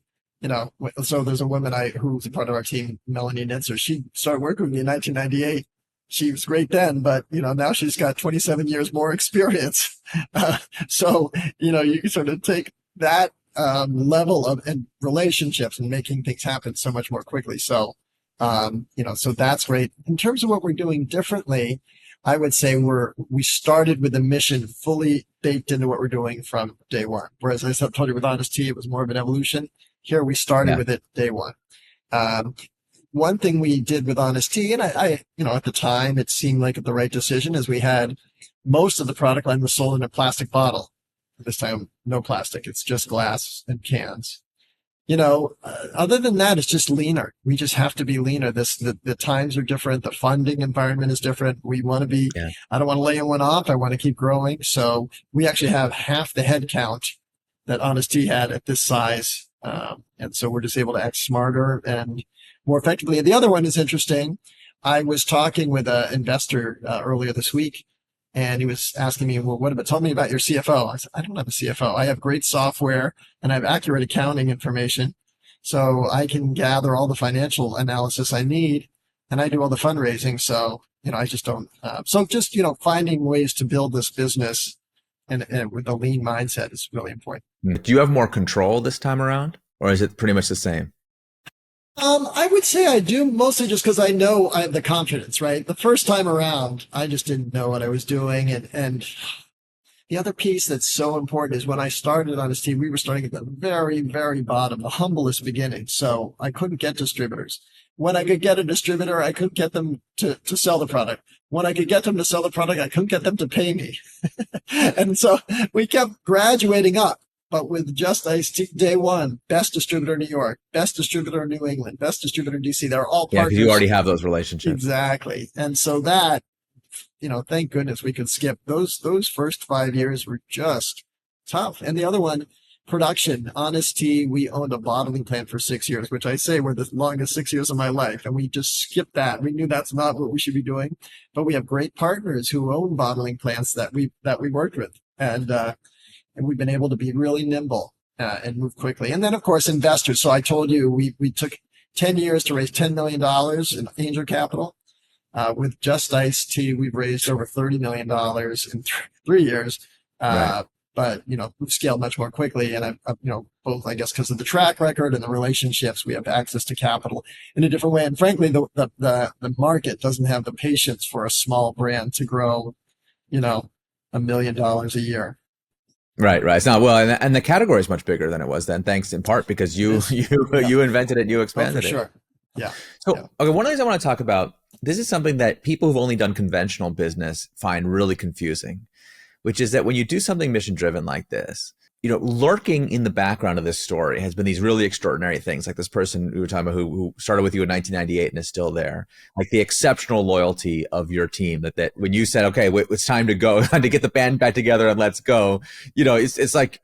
so there's a woman who's a part of our team, Melanie Nitzer. She started working with me in 1998. She was great then, but, now she's got 27 years more experience. So, you can sort of take that level of and relationships and making things happen so much more quickly. So, so that's great. In terms of what we're doing differently, I would say we started with the mission fully baked into what we're doing from day one. Whereas I told you with Honest Tea, it was more of an evolution. Here we started with it day one. One thing we did with Honest Tea, and I at the time it seemed like the right decision, is we had most of the product line was sold in a plastic bottle. This time, no plastic. It's just glass and cans. Other than that, it's just leaner. We just have to be leaner. The times are different. The funding environment is different. We want to be, I don't want to lay anyone off. I want to keep growing. So we actually have half the head count that Honest Tea had at this size. And so we're just able to act smarter and more effectively. And the other one is interesting. I was talking with an investor earlier this week, and he was asking me, well, tell me about your CFO. I said, I don't have a CFO. I have great software and I have accurate accounting information. So I can gather all the financial analysis I need, and I do all the fundraising. So, I just don't. Finding ways to build this business and with a lean mindset is really important.
Do you have more control this time around, or is it pretty much the same?
I would say I do, mostly just because I know I have the confidence, right? The first time around, I just didn't know what I was doing. And the other piece that's so important is when I started Honest Tea, we were starting at the very, very bottom, the humblest beginning. So I couldn't get distributors. When I could get a distributor, I couldn't get them to sell the product. When I could get them to sell the product, I couldn't get them to pay me. And so we kept graduating up. But with Just Iced Tea, day one, best distributor in New York, best distributor in New England, best distributor in DC. They're all partners. Yeah,
because you already have those relationships.
Exactly. And so that, thank goodness we could skip. Those first 5 years were just tough. And the other one, production. Honest Tea, we owned a bottling plant for 6 years, which I say were the longest 6 years of my life. And we just skipped that. We knew that's not what we should be doing. But we have great partners who own bottling plants that we worked with. And we've been able to be really nimble and move quickly. And then, of course, investors. So I told you we took 10 years to raise $10 million in angel capital. With Just Iced Tea, we've raised over $30 million in 3 years.
Right.
But, we've scaled much more quickly. And, both, I guess, because of the track record and the relationships, we have access to capital in a different way. And frankly, the market doesn't have the patience for a small brand to grow, $1 million a year.
Right. It's not and the category is much bigger than it was then, thanks in part because you invented it, you expanded
for sure.
it.
Yeah.
So, okay, one of the things I want to talk about This is something that people who've only done conventional business find really confusing, which is that when you do something mission driven like this, lurking in the background of this story has been these really extraordinary things, like this person we were talking about who started with you in 1998 and is still there, like the exceptional loyalty of your team that when you said, okay, it's time to go, time to get the band back together and let's go, it's like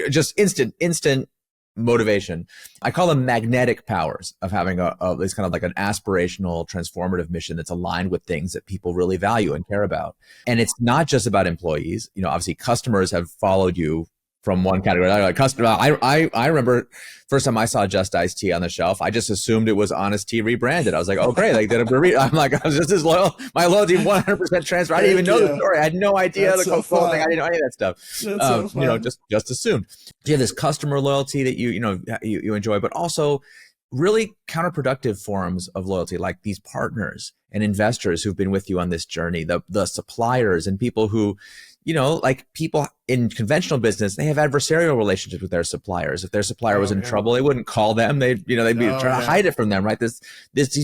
just instant motivation. I call them magnetic powers of having it's kind of like an aspirational, transformative mission that's aligned with things that people really value and care about. And it's not just about employees. Obviously customers have followed you from one category. Like customer, I remember first time I saw Just Iced Tea on the shelf, I just assumed it was Honest Tea rebranded. I was like, oh great, like did a burrito. I'm like, I was just as loyal. My loyalty 100% transfer. I didn't even know the story. I had no idea the Coca-Cola thing. I didn't know any of that stuff. Just assumed. You have this customer loyalty that you enjoy, but also really counterproductive forms of loyalty, like these partners and investors who've been with you on this journey, the suppliers and people who, like people in conventional business, they have adversarial relationships with their suppliers. If their supplier was in trouble, they wouldn't call them. They'd be trying to hide it from them, right? There's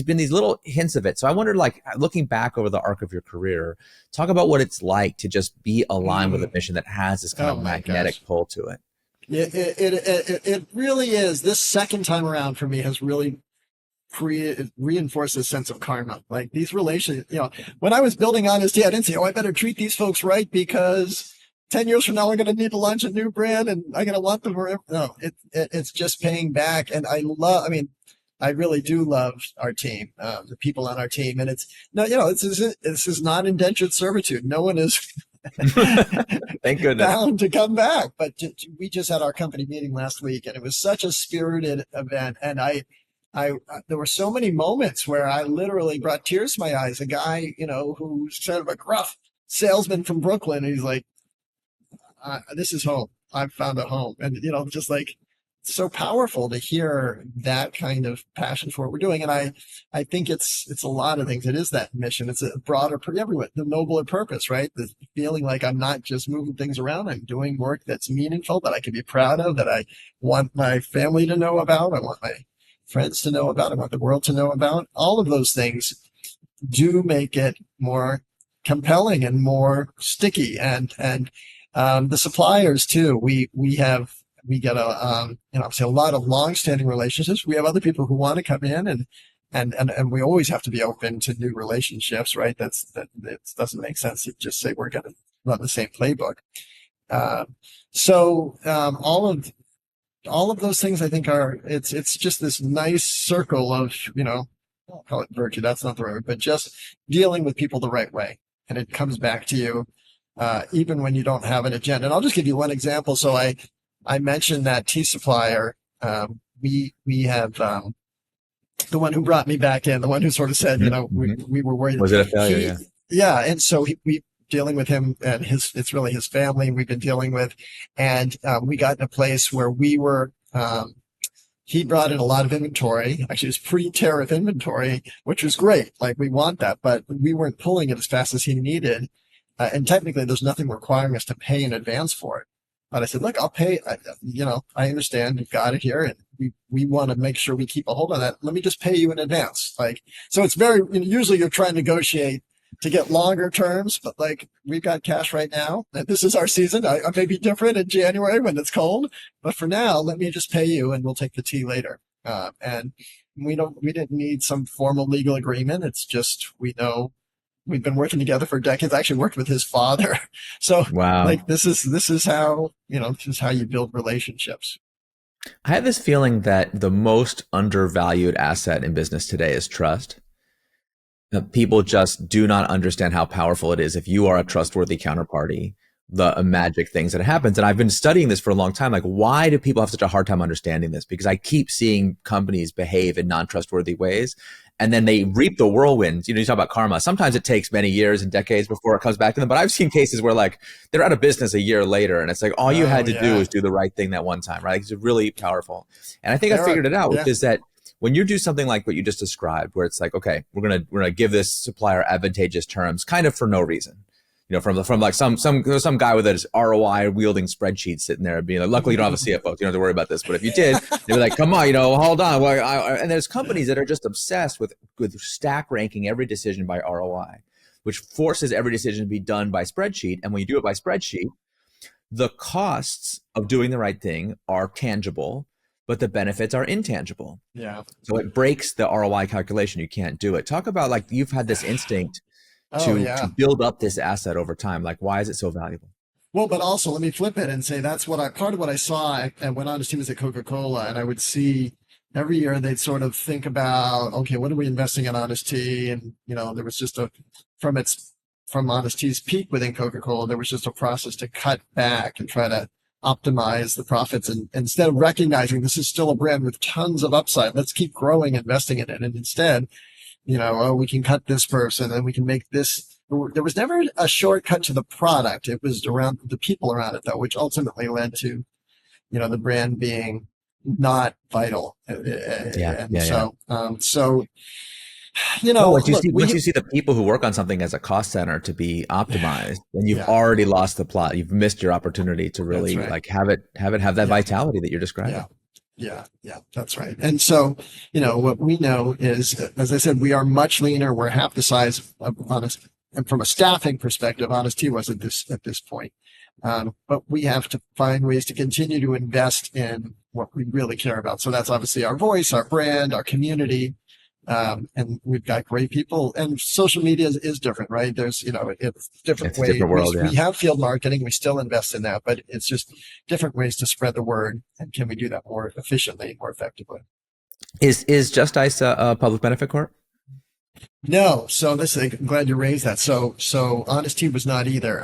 been these little hints of it. So I wondered, like, looking back over the arc of your career, talk about what it's like to just be aligned with a mission that has this kind of magnetic pull to it.
It really is. This second time around for me has really reinforced this sense of karma. Like these relations, when I was building Honest Tea, I didn't say, I better treat these folks right because 10 years from now, I'm going to need to launch a new brand and I'm going to want them forever. No, it's just paying back. And I really do love our team, the people on our team. And this is not indentured servitude. No one is
thank goodness
bound to come back. But we just had our company meeting last week and it was such a spirited event. And there were so many moments where I literally brought tears to my eyes. A guy, who's sort of a gruff salesman from Brooklyn. And he's like, this is home. I've found a home. And, just like so powerful to hear that kind of passion for what we're doing. And I think it's a lot of things. It is that mission. It's a broader, the nobler purpose, right? The feeling like I'm not just moving things around. I'm doing work that's meaningful, that I can be proud of, that I want my family to know about. I want my friends to know about, I want the world to know about. All of those things do make it more compelling and more sticky. And the suppliers too. We get obviously a lot of long-standing relationships. We have other people who want to come in and we always have to be open to new relationships, right? That doesn't make sense to just say we're going to run the same playbook. All of those things I think it's just this nice circle of, I'll call it virtue. That's not the right word, but just dealing with people the right way. And it comes back to you, even when you don't have an agenda. And I'll just give you one example. So I mentioned that tea supplier. We have, the one who brought me back in, the one who sort of said, we were worried.
Was it a failure?
Yeah. And so we dealing with him and it's really his family we've been dealing with. And we got in a place where we were, he brought in a lot of inventory. Actually, it was pre-tariff inventory, which was great. Like we want that, but we weren't pulling it as fast as he needed. And technically there's nothing requiring us to pay in advance for it. But I said, look, I'll pay, I understand you've got it here and we want to make sure we keep a hold of that. Let me just pay you in advance. So it's usually you're trying to negotiate to get longer terms, but like we've got cash right now and this is our season. I may be different in January when it's cold, but for now, let me just pay you and we'll take the tea later. And we didn't need some formal legal agreement. It's just, we know we've been working together for decades. I actually worked with his father. So
wow.
Like this is how, this is how you build relationships.
I have this feeling that the most undervalued asset in business today is trust. People just do not understand how powerful it is if you are a trustworthy counterparty, the magic things that happens. And I've been studying this for a long time. Like, why do people have such a hard time understanding this? Because I keep seeing companies behave in non-trustworthy ways and then they reap the whirlwinds. You talk about karma. Sometimes it takes many years and decades before it comes back to them. But I've seen cases where like they're out of business a year later and it's like, all you had to do is do the right thing that one time, right? It's really powerful. And I think I figured it out, which is that when you do something like what you just described, where it's like, okay, we're gonna give this supplier advantageous terms, kind of for no reason. from like some guy with an ROI wielding spreadsheet sitting there being like, luckily you don't have a CFO, so you don't have to worry about this. But if you did, they'd be like, come on, hold on. And there's companies that are just obsessed with stack ranking every decision by ROI, which forces every decision to be done by spreadsheet. And when you do it by spreadsheet, the costs of doing the right thing are tangible, but the benefits are intangible.
Yeah.
So it breaks the ROI calculation. You can't do it. Talk about like you've had this instinct to build up this asset over time. Like, why is it so valuable?
Well, but also let me flip it and say that's part of what I saw when Honest Tea was at Coca-Cola, and I would see every year they'd sort of think about, okay, what are we investing in Honest Tea? And, there was just from Honest Tea's peak within Coca-Cola, there was just a process to cut back and try to optimize the profits. And instead of recognizing this is still a brand with tons of upside, let's keep growing, investing in it. And instead, we can cut this person and we can make this. There was never a shortcut to the product. It was around the people around it, though, which ultimately led to, the brand being not vital.
Once you see the people who work on something as a cost center to be optimized, then you've already lost the plot. You've missed your opportunity to really like have that vitality that you're describing.
Yeah, that's right. And so, what we know is, as I said, we are much leaner. We're half the size of Honest, and from a staffing perspective, Honest Tea was at this point. But we have to find ways to continue to invest in what we really care about. So that's obviously our voice, our brand, our community. And we've got great people, and social media is different, right? There's, it's different ways.
Different world,
we have field marketing. We still invest in that, but it's just different ways to spread the word. And can we do that more efficiently, more effectively?
Is Just Ice a public benefit corp?
No. So I'm glad you raised that. So Honest Tea was not either.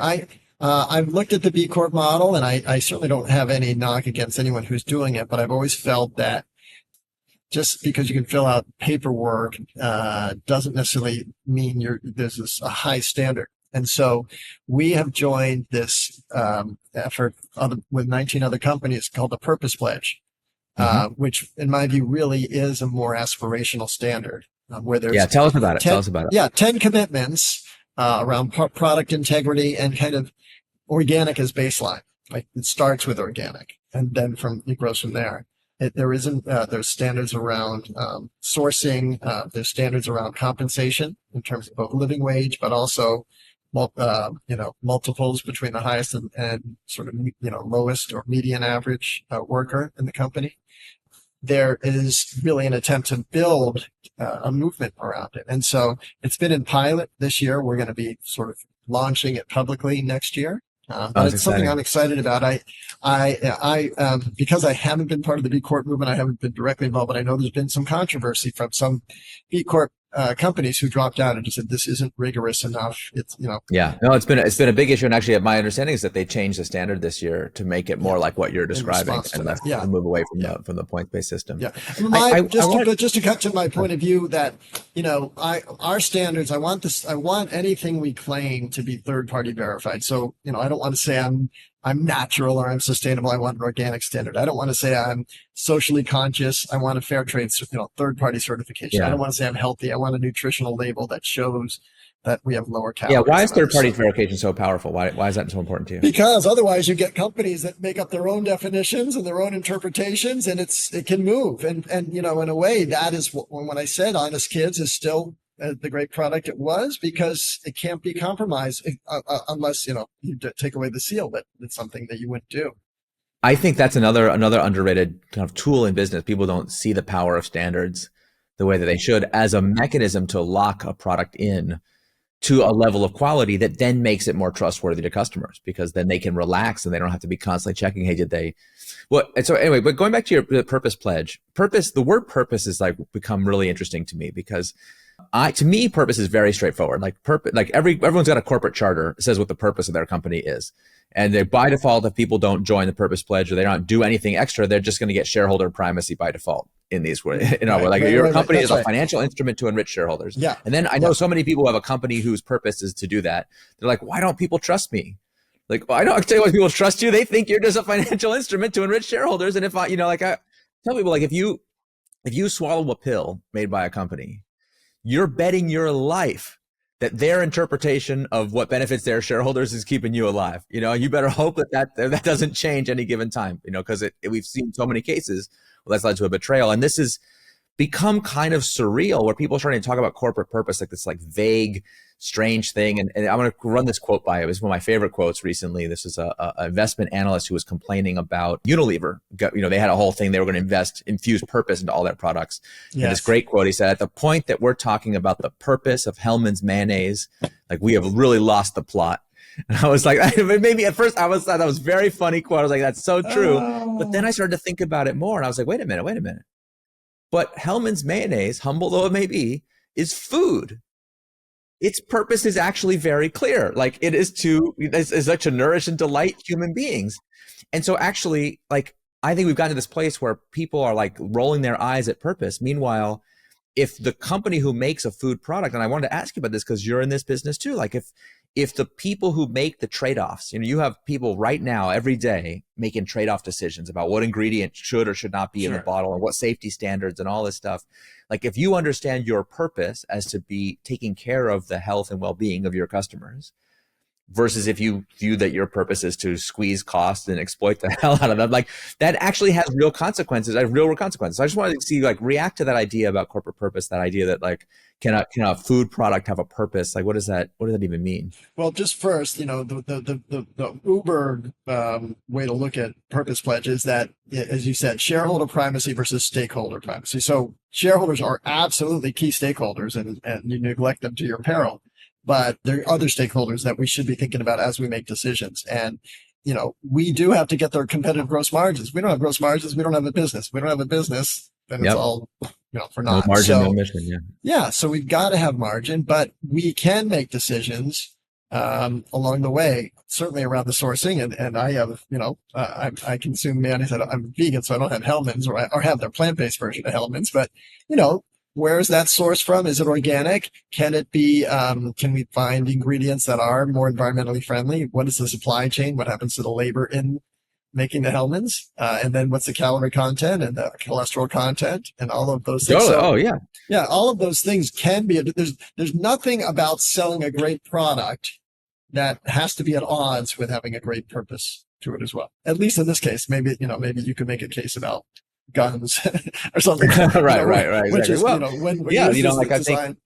I've looked at the B Corp model, and I certainly don't have any knock against anyone who's doing it, but I've always felt that just because you can fill out paperwork doesn't necessarily mean there's a high standard. And so we have joined this effort with 19 other companies called the Purpose Pledge, which in my view really is a more aspirational standard. Where there's
tell us about it.
Yeah, 10 commitments around product integrity and kind of organic as baseline. Like it starts with organic, and then it grows from there. There's standards around sourcing. There's standards around compensation in terms of both living wage, but also, multiples between the highest and sort of, lowest or median average worker in the company. There is really an attempt to build a movement around it. And so it's been in pilot this year. We're going to be sort of launching it publicly next year. But it's something I'm excited about. Because I haven't been part of the B Corp movement, I haven't been directly involved, but I know there's been some controversy from some B Corp companies who dropped out and just said this isn't rigorous enough. It's
it's been a big issue, and actually my understanding is that they changed the standard this year to make it more like what you're describing and move away from the point-based system.
Just to cut to my point of view that our standards, I want anything we claim to be third-party verified. So I don't want to say I'm natural or I'm sustainable. I want an organic standard. I don't want to say I'm socially conscious. I want a fair trade, third-party certification. I don't want to say I'm healthy. I want a nutritional label that shows that we have lower calories.
Yeah, why is third-party verification so powerful? Why is that so important to you?
Because otherwise you get companies that make up their own definitions and their own interpretations, and it can move. And in a way, that is when I said Honest Kids is still the great product it was, because it can't be compromised unless you take away the seal, but it's something that you wouldn't do.
I think that's another underrated kind of tool in business. People don't see the power of standards the way that they should as a mechanism to lock a product in to a level of quality that then makes it more trustworthy to customers, because then they can relax and they don't have to be constantly checking, hey, did they so anyway, but going back to your Purpose Pledge, the word purpose is like become really interesting to me, because to me, purpose is very straightforward. Like everyone's got a corporate charter. It says what the purpose of their company is. And they, by default, if people don't join the Purpose Pledge or they don't do anything extra, they're just going to get shareholder primacy by default in these ways. Your company is a financial instrument to enrich shareholders.
Yeah.
And then I know so many people who have a company whose purpose is to do that. They're like, why don't people trust me? Like, well, I don't tell you why people trust you. They think you're just a financial instrument to enrich shareholders. And if I tell people, like, if you swallow a pill made by a company, you're betting your life that their interpretation of what benefits their shareholders is keeping you alive. You better hope that doesn't change any given time, because we've seen so many cases where that's led to a betrayal. And this has become kind of surreal, where people are starting to talk about corporate purpose like this vague, strange thing. And I'm going to run this quote by you. It was one of my favorite quotes recently. This is a investment analyst who was complaining about Unilever. They had a whole thing. They were going to infuse purpose into all their products. Yes. And this great quote, he said, at the point that we're talking about the purpose of Hellmann's mayonnaise, we have really lost the plot. And I was like, maybe at first I thought that was a very funny quote. I was like, that's so true. But then I started to think about it more. And I was like, wait a minute. But Hellmann's mayonnaise, humble though it may be, is food. Its purpose is actually very clear. It is to nourish and delight human beings. And so actually, I think we've gotten to this place where people are rolling their eyes at purpose. Meanwhile, if the company who makes a food product, and I wanted to ask you about this because you're in this business too, if the people who make the trade-offs, you have people right now every day making trade-off decisions about what ingredient should or should not be in the bottle and what safety standards and all this stuff. If you understand your purpose as to be taking care of the health and well-being of your customers, versus if you view that your purpose is to squeeze costs and exploit the hell out of them, that actually has real consequences, real world consequences. So I just wanted to see, react to that idea about corporate purpose, that idea that can a food product have a purpose? What does that even mean?
Well, just first, the Uber way to look at purpose pledge is that, as you said, shareholder primacy versus stakeholder primacy. So shareholders are absolutely key stakeholders, and you neglect them to your peril. But there are other stakeholders that we should be thinking about as we make decisions. And, we do have to get their competitive gross margins. We don't have gross margins. We don't have a business. We don't have a business. Then it's all, for naught.
No margin, no mission.
Yeah. So we've got to have margin, but we can make decisions along the way, certainly around the sourcing. And I have, I consume mayonnaise. I'm vegan, so I don't have Hellmann's or have their plant-based version of Hellmann's, but, where is that sourced from? Is it organic? Can it be, can we find ingredients that are more environmentally friendly? What is the supply chain? What happens to the labor in making the Hellmann's? And then what's the calorie content and the cholesterol content and all of those things? Yeah. All of those things can be, there's nothing about selling a great product that has to be at odds with having a great purpose to it as well. At least in this case, maybe you could make a case about guns or something.
Right.
Which
exactly.
is,
I think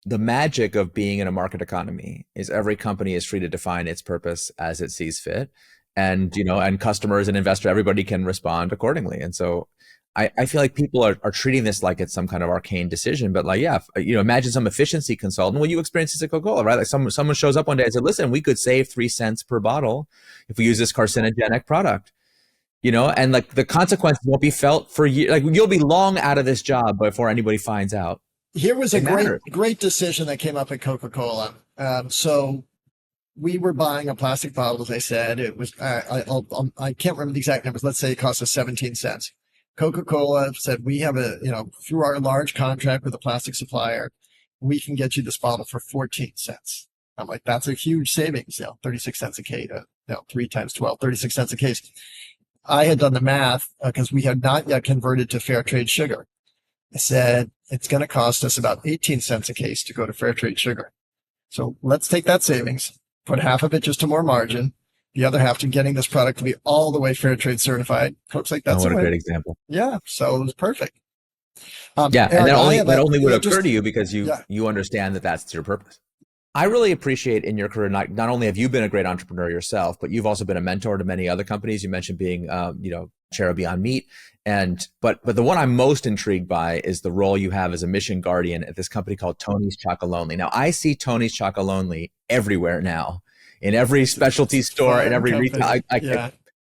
the magic of being in a market economy is every company is free to define its purpose as it sees fit. And, and customers and investors, everybody can respond accordingly. And so I feel like people are treating this like it's some kind of arcane decision, but imagine some efficiency consultant. Well, you experience this at Coca-Cola, right? Someone shows up one day and said, listen, we could save 3 cents per bottle if we use this carcinogenic product. And the consequences won't be felt for years. You'll be long out of this job before anybody finds out.
Here was a great decision that came up at Coca-Cola. So we were buying a plastic bottle, as I said. It was, I can't remember the exact numbers. Let's say it cost us 17 cents. Coca-Cola said, we have through our large contract with a plastic supplier, we can get you this bottle for 14 cents. I'm like, that's a huge savings, 36 cents a case, 3 times 12, 36 cents a case. I had done the math because we had not yet converted to fair trade sugar. I said, it's going to cost us about 18 cents a case to go to fair trade sugar. So let's take that savings, put half of it just to more margin, the other half to getting this product to be all the way fair trade certified. Coke's like, that's
what a great example.
Yeah. So it was perfect.
Eric, and that only would occur to you because you understand that that's your purpose. I really appreciate in your career, not only have you been a great entrepreneur yourself, but you've also been a mentor to many other companies. You mentioned being, chair of Beyond Meat. But the one I'm most intrigued by is the role you have as a mission guardian at this company called Tony's Chocolonely. Now, I see Tony's Chocolonely everywhere now, in every specialty store, in every retail.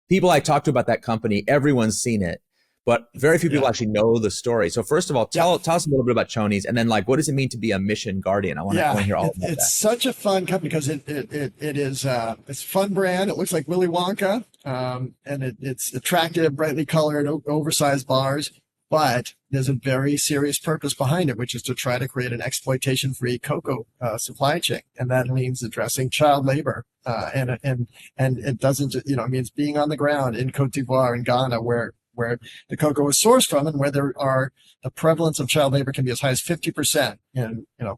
People I talk to about that company, everyone's seen it. But very few people actually know the story. So first of all, tell us a little bit about Tony's, and then what does it mean to be a mission guardian? I want to hear all about that.
It's such a fun company because it is it's a fun brand. It looks like Willy Wonka, and it's attractive, brightly colored, oversized bars. But there's a very serious purpose behind it, which is to try to create an exploitation-free cocoa supply chain, and that means addressing child labor. And it doesn't, it means being on the ground in Cote d'Ivoire and Ghana, where where the cocoa is sourced from and where the prevalence of child labor can be as high as 50%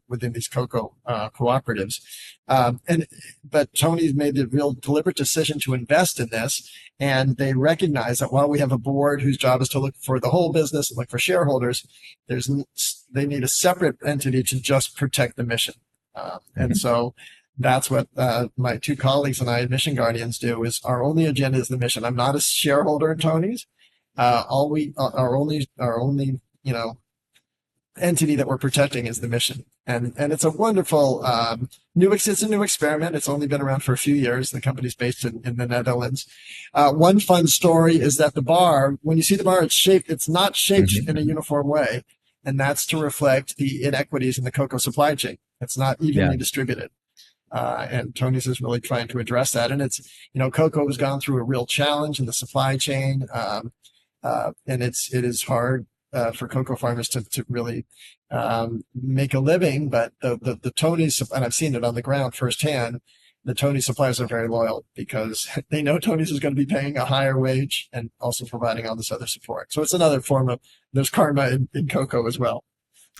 within these cocoa cooperatives. But Tony's made the real deliberate decision to invest in this. And they recognize that while we have a board whose job is to look for the whole business and look for shareholders, they need a separate entity to just protect the mission. And so that's what my two colleagues and I at Mission Guardians do. Is our only agenda is the mission. I'm not a shareholder in Tony's. Our only entity that we're protecting is the mission. And it's a wonderful it's a new experiment. It's only been around for a few years. The company's based in the Netherlands. One fun story is that the bar, when you see the bar, it's not shaped in a uniform way. And that's to reflect the inequities in the cocoa supply chain. It's not evenly distributed. And Tony's is really trying to address that. And it's, cocoa has gone through a real challenge in the supply chain. And it is hard for cocoa farmers to really make a living. But the Tony's, and I've seen it on the ground firsthand, the Tony's suppliers are very loyal because they know Tony's is going to be paying a higher wage and also providing all this other support. So it's another form of, there's karma in cocoa as well.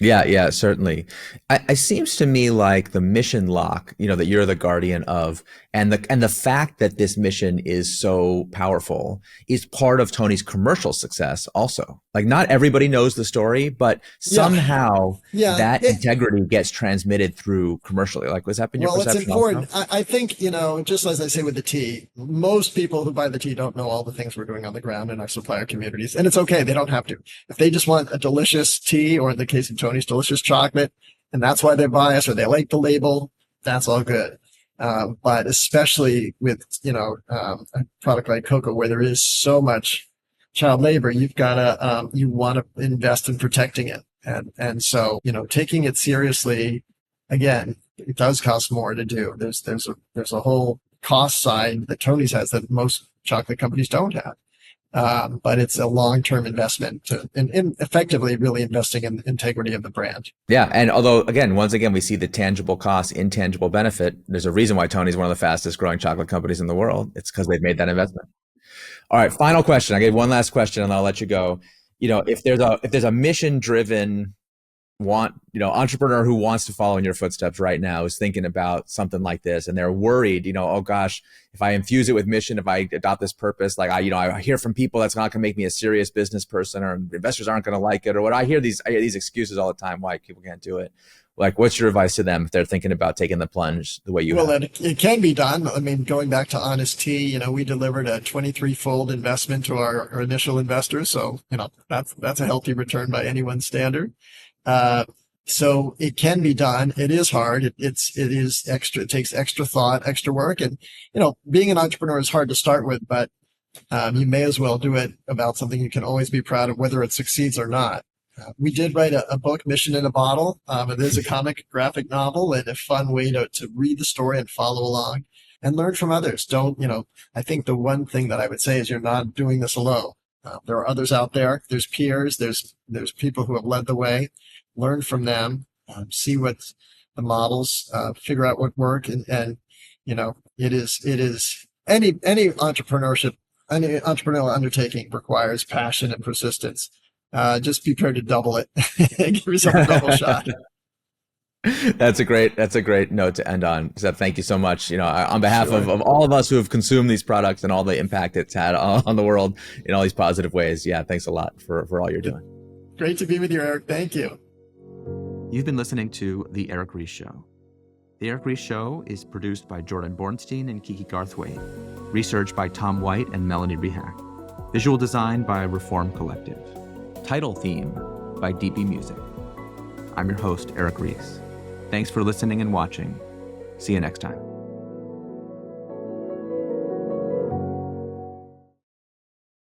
Yeah, certainly. It seems to me like the mission lock, that you're the guardian of, and the fact that this mission is so powerful is part of Tony's commercial success also. Like, not everybody knows the story, but somehow that integrity gets transmitted through commercially. Like, was that been your perception?
Well, it's important. I think, just as I say with the tea, most people who buy the tea don't know all the things we're doing on the ground in our supplier communities. And it's okay. They don't have to. If they just want a delicious tea, or in the case of Tony's, delicious chocolate, and that's why they buy us, or they like the label, that's all good. But especially with, a product like cocoa, where there is so much child labor, you've got to, you want to invest in protecting it. And so, taking it seriously, again, it does cost more to do. There's a whole cost side that Tony's has that most chocolate companies don't have. But it's a long-term investment in effectively really investing in the integrity of the brand.
Yeah. And although, once again, we see the tangible cost, intangible benefit, there's a reason why Tony's one of the fastest growing chocolate companies in the world. It's because they've made that investment. All right. Final question. I gave one last question and I'll let you go. If there's a mission-driven entrepreneur who wants to follow in your footsteps right now, is thinking about something like this, and they're worried, oh gosh, if I infuse it with mission, if I adopt this purpose, like I hear from people that's not going to make me a serious business person, or investors aren't going to like it, or what I hear these excuses all the time why people can't do it. Like, what's your advice to them if they're thinking about taking the plunge the way you have?
Well, it can be done. I mean, going back to Honest Tea, we delivered a 23-fold investment to our initial investors. So, that's a healthy return by anyone's standard. So it can be done. It is hard. It is extra. It takes extra thought, extra work. And, being an entrepreneur is hard to start with, but, you may as well do it about something you can always be proud of, whether it succeeds or not. We did write a book, Mission in a Bottle. It is a comic graphic novel and a fun way to read the story and follow along and learn from others. I think the one thing that I would say is you're not doing this alone. There are others out there. There's peers. There's people who have led the way. Learn from them, see what the models, figure out what work. And it is any entrepreneurship, any entrepreneurial undertaking requires passion and persistence. Just be prepared to double it. Give yourself a double shot.
That's a great note to end on. Seth, thank you so much. On behalf of all of us who have consumed these products and all the impact it's had on the world in all these positive ways. Yeah. Thanks a lot for all you're doing.
Great to be with you, Eric. Thank you.
You've been listening to The Eric Ries Show. The Eric Ries Show is produced by Jordan Bornstein and Kiki Garthwaite. Research by Tom White and Melanie Rehack. Visual design by Reform Collective. Title theme by DB Music. I'm your host, Eric Ries. Thanks for listening and watching. See you next time.